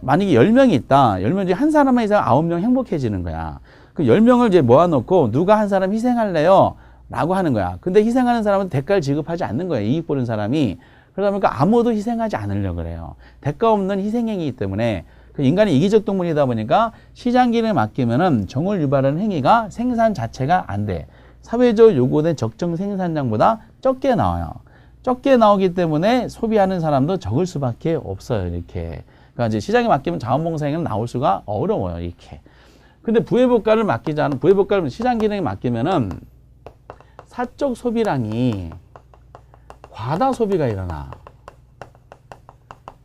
만약에 10명이 있다. 10명 중에 한 사람만 이상 9명 행복해지는 거야. 그 10명을 이제 모아놓고 누가 한 사람 희생할래요? 라고 하는 거야. 근데 희생하는 사람은 대가를 지급하지 않는 거예요. 이익 보는 사람이. 그러다 보니까 아무도 희생하지 않으려고 그래요. 대가 없는 희생행위이기 때문에 인간이 이기적 동물이다 보니까 시장 기능에 맡기면은 정을 유발하는 행위가 생산 자체가 안 돼. 사회적으로 요구된 적정 생산량보다 적게 나와요. 적게 나오기 때문에 소비하는 사람도 적을 수밖에 없어요. 이렇게. 그러니까 이제 시장에 맡기면 자원봉사행위는 나올 수가 어려워요. 이렇게. 근데 부의복가를 맡기자는 부의복가를 시장 기능에 맡기면은 사적 소비량이 과다 소비가 일어나.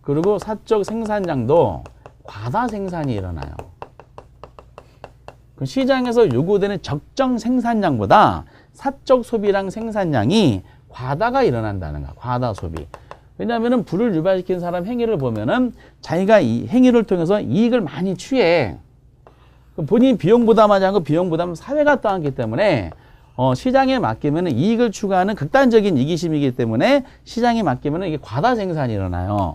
그리고 사적 생산량도 과다 생산이 일어나요. 시장에서 요구되는 적정 생산량보다 사적 소비량 생산량이 과다가 일어난다는 거야. 과다 소비. 왜냐하면은 부를 유발시킨 사람 행위를 보면은 자기가 이 행위를 통해서 이익을 많이 취해. 본인 비용 부담하지 않고 비용 부담은 사회가 떠안기 때문에 시장에 맡기면은 이익을 추구하는 극단적인 이기심이기 때문에 시장에 맡기면은 이게 과다 생산이 일어나요.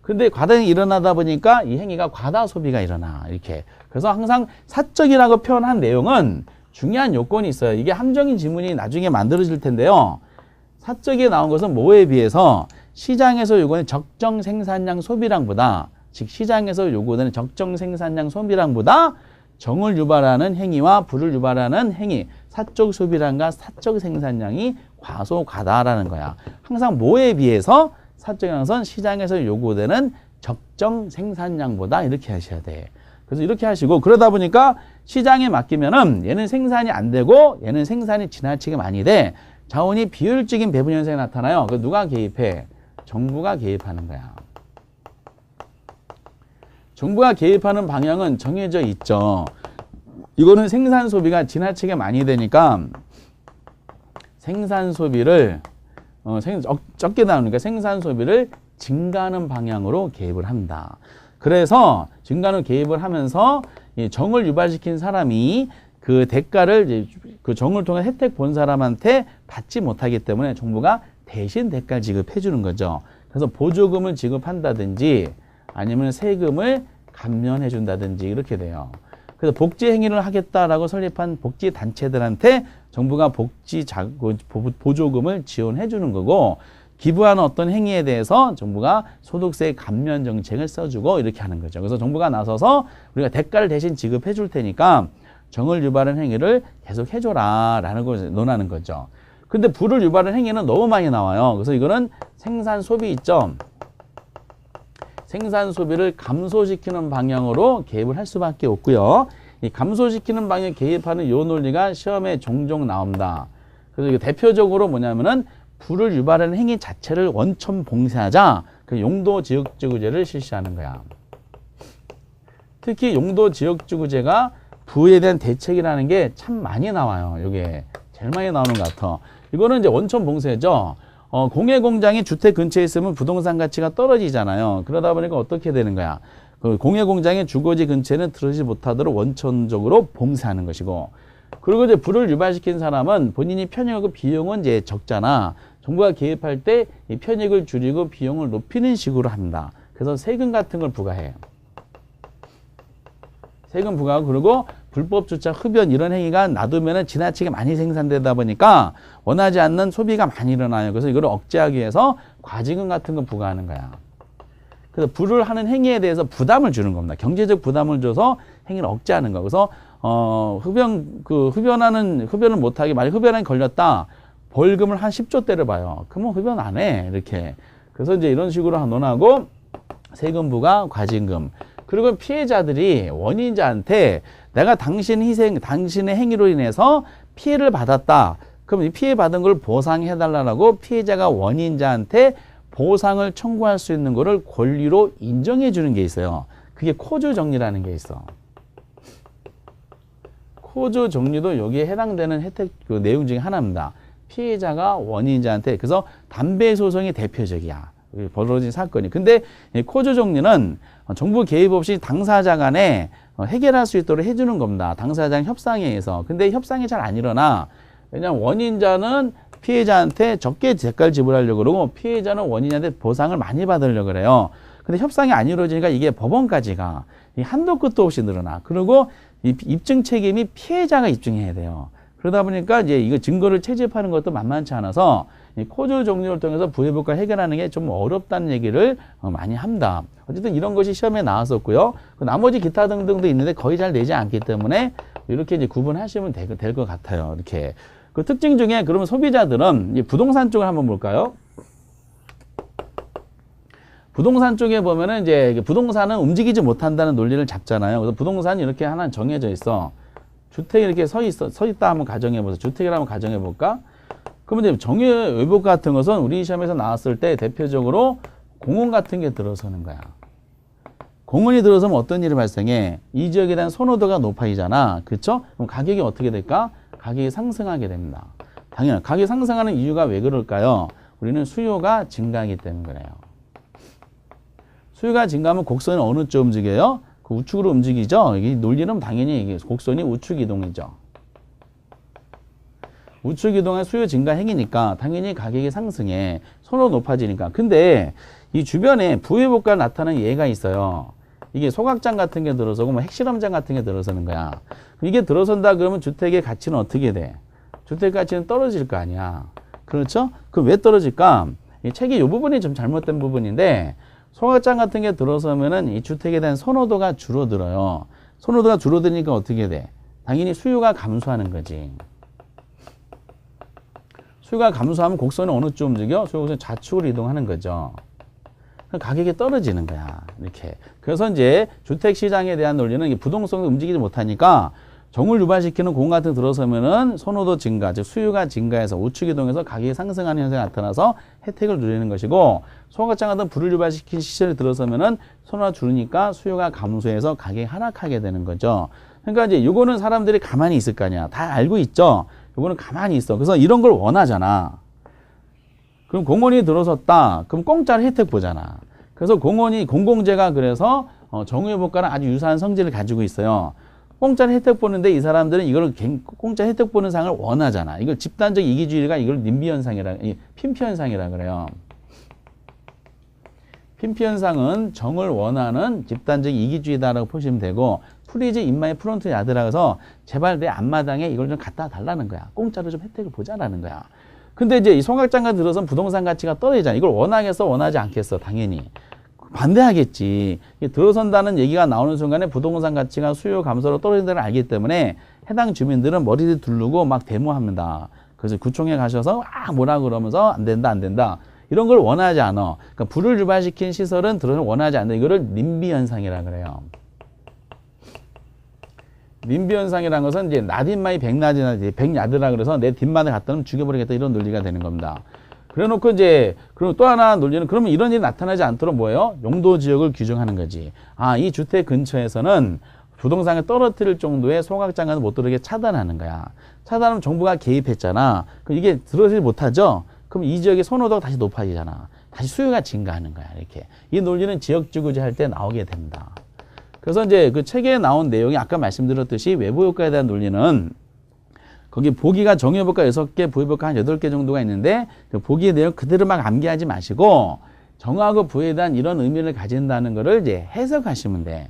근데 과다행위 일어나다 보니까 이 행위가 과다 소비가 일어나. 이렇게. 그래서 항상 사적이라고 표현한 내용은 중요한 요건이 있어요. 이게 함정인 지문이 나중에 만들어질 텐데요. 사적에 나온 것은 뭐에 비해서 시장에서 요구하는 적정 생산량 소비량보다, 즉 시장에서 요구되는 적정 생산량 소비량보다 정을 유발하는 행위와 부를 유발하는 행위, 사적 소비량과 사적 생산량이 과소과다라는 거야. 항상 뭐에 비해서 사적이라는 것은 시장에서 요구되는 적정 생산량보다 이렇게 하셔야 돼. 그래서 이렇게 하시고 그러다 보니까 시장에 맡기면은 얘는 생산이 안 되고 얘는 생산이 지나치게 많이 돼. 자원이 비효율적인 배분 현상이 나타나요. 그 누가 개입해? 정부가 개입하는 거야. 정부가 개입하는 방향은 정해져 있죠. 이거는 생산 소비가 지나치게 많이 되니까 생산 소비를 적게 나오니까 생산 소비를 증가하는 방향으로 개입을 합니다. 그래서 증가하는 개입을 하면서 정을 유발시킨 사람이 그 대가를 이제 그 정을 통해 혜택 본 사람한테 받지 못하기 때문에 정부가 대신 대가를 지급해 주는 거죠. 그래서 보조금을 지급한다든지 아니면 세금을 감면해 준다든지 이렇게 돼요. 그래서 복지 행위를 하겠다라고 설립한 복지 단체들한테 정부가 보조금을 지원해 주는 거고, 기부하는 어떤 행위에 대해서 정부가 소득세 감면 정책을 써주고 이렇게 하는 거죠. 그래서 정부가 나서서 우리가 대가를 대신 지급해 줄 테니까 정을 유발하는 행위를 계속 해줘라 라는 걸 논하는 거죠. 근데 부를 유발하는 행위는 너무 많이 나와요. 그래서 이거는 생산 소비 있죠. 생산 소비를 감소시키는 방향으로 개입을 할 수밖에 없고요. 이 감소시키는 방향에 개입하는 요 논리가 시험에 종종 나옵니다. 그래서 대표적으로 뭐냐면은 부를 유발하는 행위 자체를 원천 봉쇄하자 그 용도 지역지구제를 실시하는 거야. 특히 용도 지역주구제가 부에 대한 대책이라는 게 참 많이 나와요. 이게 제일 많이 나오는 것 같아. 이거는 이제 원천 봉쇄죠. 공해공장이 주택 근처에 있으면 부동산 가치가 떨어지잖아요. 그러다 보니까 어떻게 되는 거야? 그 공해공장의 주거지 근처에는 들어오지 못하도록 원천적으로 봉쇄하는 것이고, 그리고 이제 불을 유발시킨 사람은 본인이 편익하고 비용은 이제 적잖아. 정부가 개입할 때 이 편익을 줄이고 비용을 높이는 식으로 합니다. 그래서 세금 같은 걸 부과해요. 세금 부과하고, 그리고 불법 주차, 흡연 이런 행위가 놔두면은 지나치게 많이 생산되다 보니까 원하지 않는 소비가 많이 일어나요. 그래서 이걸 억제하기 위해서 과징금 같은 거 부과하는 거야. 그래서 불을 하는 행위에 대해서 부담을 주는 겁니다. 경제적 부담을 줘서 행위를 억제하는 거. 그래서 흡연을 못하게, 만약 흡연에 걸렸다, 벌금을 한 10조 때려봐요. 그러면 흡연 안 해. 이렇게. 그래서 이제 이런 식으로 논하고, 세금 부과, 과징금. 그리고 피해자들이 원인자한테 내가 당신의 행위로 인해서 피해를 받았다. 그럼 이 피해 받은 걸 보상해달라고 피해자가 원인자한테 보상을 청구할 수 있는 거를 권리로 인정해 주는 게 있어요. 그게 코주 정리라는 게 있어. 코주 정리도 여기에 해당되는 혜택 그 내용 중에 하나입니다. 피해자가 원인자한테, 그래서 담배 소송이 대표적이야. 벌어진 사건이. 근데 이 코주 정리는 정부 개입 없이 당사자 간에 해결할 수 있도록 해주는 겁니다. 당사자랑 협상에 의해서. 근데 협상이 잘 안 일어나. 왜냐하면 원인자는 피해자한테 적게 대가를 지불하려고 그러고, 피해자는 원인자한테 보상을 많이 받으려고 그래요. 근데 협상이 안 이루어지니까 이게 법원까지 가. 이 한도 끝도 없이 늘어나. 그리고 이 입증 책임이 피해자가 입증해야 돼요. 그러다 보니까 이제 이거 증거를 채집하는 것도 만만치 않아서 이 코주 종류를 통해서 부의불가 해결하는 게 좀 어렵다는 얘기를 많이 합니다. 어쨌든 이런 것이 시험에 나왔었고요. 그 나머지 기타 등등도 있는데 거의 잘 내지 않기 때문에 이렇게 이제 구분하시면 될 것 같아요. 이렇게. 그 특징 중에 그러면 소비자들은 이 부동산 쪽을 한번 볼까요? 부동산 쪽에 보면은 이제 부동산은 움직이지 못한다는 논리를 잡잖아요. 그래서 부동산이 이렇게 하나 정해져 있어. 주택이 이렇게 서 있다 한번 가정해보세요. 주택이라 한번 가정해볼까? 그러면 이제 정의의복 같은 것은 우리 시험에서 나왔을 때 대표적으로 공원 같은 게 들어서는 거야. 공원이 들어서면 어떤 일이 발생해? 이 지역에 대한 선호도가 높아지잖아. 그렇죠? 그럼 가격이 어떻게 될까? 가격이 상승하게 됩니다. 당연히 가격이 상승하는 이유가 왜 그럴까요? 우리는 수요가 증가하기 때문에 그래요. 수요가 증가하면 곡선이 어느 쪽 움직여요? 그 우측으로 움직이죠? 이 논리는 당연히 이게 곡선이 우측 이동이죠. 우측 이동의 수요 증가 행위니까 당연히 가격이 상승해. 선호도 높아지니까. 근데 이 주변에 부의복가 나타나는 예가 있어요. 이게 소각장 같은 게 들어서고 뭐 핵실험장 같은 게 들어서는 거야. 이게 들어선다 그러면 주택의 가치는 어떻게 돼? 주택 가치는 떨어질 거 아니야. 그렇죠? 그럼 왜 떨어질까? 이 책의 이 부분이 좀 잘못된 부분인데, 소각장 같은 게 들어서면은 이 주택에 대한 선호도가 줄어들어요. 선호도가 줄어드니까 어떻게 돼? 당연히 수요가 감소하는 거지. 수요가 감소하면 곡선이 어느 쪽 움직여? 수요곡선이 좌측으로 이동하는 거죠. 가격이 떨어지는 거야. 이렇게. 그래서 이제 주택시장에 대한 논리는 부동산이 움직이지 못하니까 정을 유발시키는 공간 같은 게 들어서면은 선호도 증가, 즉 수요가 증가해서 우측 이동해서 가격이 상승하는 현상이 나타나서 혜택을 누리는 것이고, 소각장 같은 불을 유발시킨 시설이 들어서면은 선호가 줄으니까 수요가 감소해서 가격이 하락하게 되는 거죠. 그러니까 이제 요거는 사람들이 가만히 있을 거 아니야. 다 알고 있죠. 요거는 가만히 있어. 그래서 이런 걸 원하잖아. 그럼 공원이 들어섰다. 그럼 공짜로 혜택 보잖아. 그래서 공공재가 그래서 정의복과는 아주 유사한 성질을 가지고 있어요. 공짜로 혜택 보는데 이 사람들은 이걸 공짜 혜택 보는 상을 원하잖아. 이걸 집단적 이기주의가 이걸 님비현상이라, 핀피현상이라 그래요. 핀피현상은 정을 원하는 집단적 이기주의다라고 보시면 되고, 프리즈 인마이 프론트 야드라 그래서 제발 내 앞마당에 이걸 좀 갖다 달라는 거야. 공짜로 좀 혜택을 보자라는 거야. 근데 이제 이 소각장가 들어선 부동산 가치가 떨어지잖아. 이걸 원하겠어, 원하지 않겠어? 당연히 반대하겠지. 들어선다는 얘기가 나오는 순간에 부동산 가치가 수요 감소로 떨어진다는 걸 알기 때문에 해당 주민들은 머리를 두르고 막 데모합니다. 그래서 구청에 가셔서 뭐라 그러면서 안 된다, 안 된다. 이런 걸 원하지 않아. 그러니까 불을 유발시킨 시설은 들어서 원하지 않는다. 이거를 님비 현상이라 그래요. 님비 현상이라는 것은 이제 나딘마이 백야드라 그래서 내 뒷마늘 갖다 놓으면 죽여버리겠다 이런 논리가 되는 겁니다. 그래 놓고 이제, 그리고 또 하나 논리는 그러면 이런 일이 나타나지 않도록 뭐예요? 용도 지역을 규정하는 거지. 아, 이 주택 근처에서는 부동산을 떨어뜨릴 정도의 소각장은 못 들어오게 차단하는 거야. 차단하면 정부가 개입했잖아. 그럼 이게 들어오지 못하죠? 그럼 이 지역의 선호도가 다시 높아지잖아. 다시 수요가 증가하는 거야. 이렇게. 이 논리는 지역주거지 할 때 나오게 됩니다. 그래서 이제 그 책에 나온 내용이 아까 말씀드렸듯이 외부 효과에 대한 논리는 거기 보기가 정의효과 6개, 부의효과 한 8개 정도가 있는데 그 보기의 내용 그대로 막 암기하지 마시고 정하고 부에 대한 이런 의미를 가진다는 거를 이제 해석하시면 돼.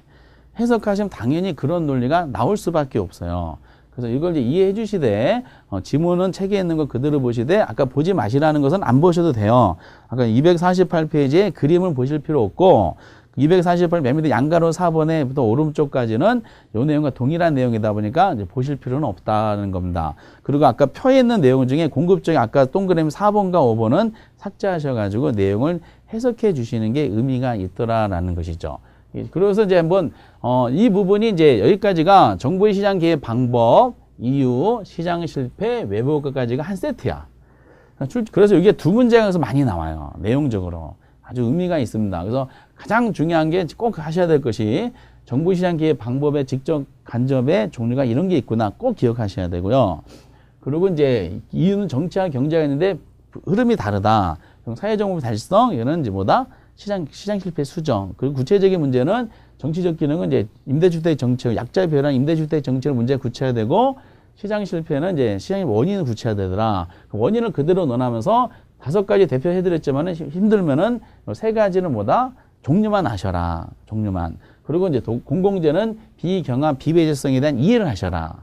해석하시면 당연히 그런 논리가 나올 수밖에 없어요. 그래서 이걸 이제 이해해 주시되 지문은 책에 있는 거 그대로 보시되 아까 보지 마시라는 것은 안 보셔도 돼요. 아까 248페이지에 그림을 보실 필요 없고 248 맨 밑에 양가로 4번에부터 오른쪽까지는 이 내용과 동일한 내용이다 보니까 이제 보실 필요는 없다는 겁니다. 그리고 아까 표에 있는 내용 중에 공급적인 아까 동그라미 4번과 5번은 삭제하셔가지고 내용을 해석해 주시는 게 의미가 있더라라는 것이죠. 그래서 이제 한번 이 부분이 이제 여기까지가 정부의 시장 개입 방법, 이유, 시장 실패, 외부 효과까지가 한 세트야. 그래서 이게 두 문제에서 많이 나와요. 내용적으로. 아주 의미가 있습니다. 그래서 가장 중요한 게 꼭 하셔야 될 것이 정부 시장 개입 방법의 직접 간접의 종류가 이런 게 있구나 꼭 기억하셔야 되고요. 그리고 이제 이유는 정치와 경제가 있는데 흐름이 다르다. 사회정보 달성 이거는 이제 뭐다? 시장 실패 수정. 그리고 구체적인 문제는 정치적 기능은 이제 임대주택 정책, 약자 배려한 임대주택 정책을 문제 구체화 되고 시장 실패는 이제 시장의 원인을 구체화 되더라. 그 원인을 그대로 논하면서 5가지 대표해드렸지만은 힘들면은 3가지는 뭐다? 종류만 하셔라. 종류만. 그리고 이제 공공재는 비경합, 비배제성에 대한 이해를 하셔라.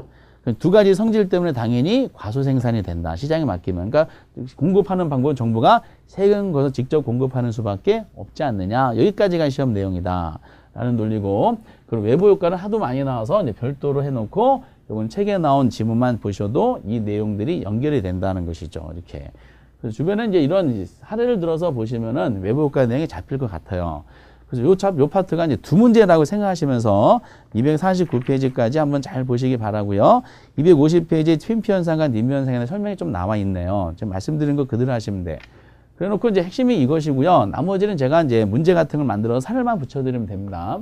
2가지 성질 때문에 당연히 과소 생산이 된다. 시장에 맡기면. 그러니까 공급하는 방법은 정부가 세금 거서 직접 공급하는 수밖에 없지 않느냐. 여기까지가 시험 내용이다. 라는 논리고. 그리고 외부 효과는 하도 많이 나와서 이제 별도로 해놓고 이건 책에 나온 지문만 보셔도 이 내용들이 연결이 된다는 것이죠. 이렇게. 그래서 주변에 이제 이런 사례를 들어서 보시면은 외부 효과 내용이 잡힐 것 같아요. 그래서 요 파트가 이제 2문제라고 생각하시면서 249페이지까지 한번 잘 보시기 바라고요. 250페이지에 트윈피 현상과 님비 현상에 대한 설명이 좀 나와 있네요. 지금 말씀드린 거 그대로 하시면 돼. 그래 놓고 이제 핵심이 이것이고요. 나머지는 제가 이제 문제 같은 걸 만들어서 사례만 붙여드리면 됩니다.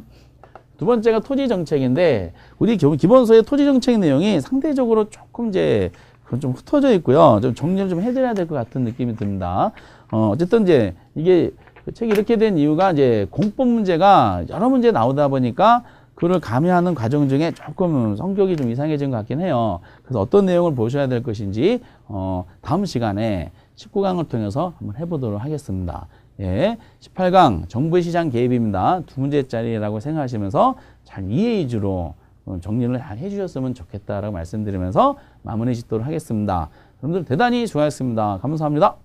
2번째가 토지 정책인데 우리 기본서의 토지 정책 내용이 상대적으로 조금 이제 그건 좀 흩어져 있고요. 좀 정리를 좀 해드려야 될 것 같은 느낌이 듭니다. 어쨌든 이제 이게 그 책이 이렇게 된 이유가 이제 공법 문제가 여러 문제 나오다 보니까 그걸 가미하는 과정 중에 조금 성격이 좀 이상해진 것 같긴 해요. 그래서 어떤 내용을 보셔야 될 것인지 다음 시간에 19강을 통해서 한번 해보도록 하겠습니다. 예, 18강 정부의 시장 개입입니다. 2문제짜리라고 생각하시면서 잘 이해 위주로 정리를 잘 해주셨으면 좋겠다라고 말씀드리면서 마무리 짓도록 하겠습니다. 여러분들 대단히 수고하셨습니다. 감사합니다.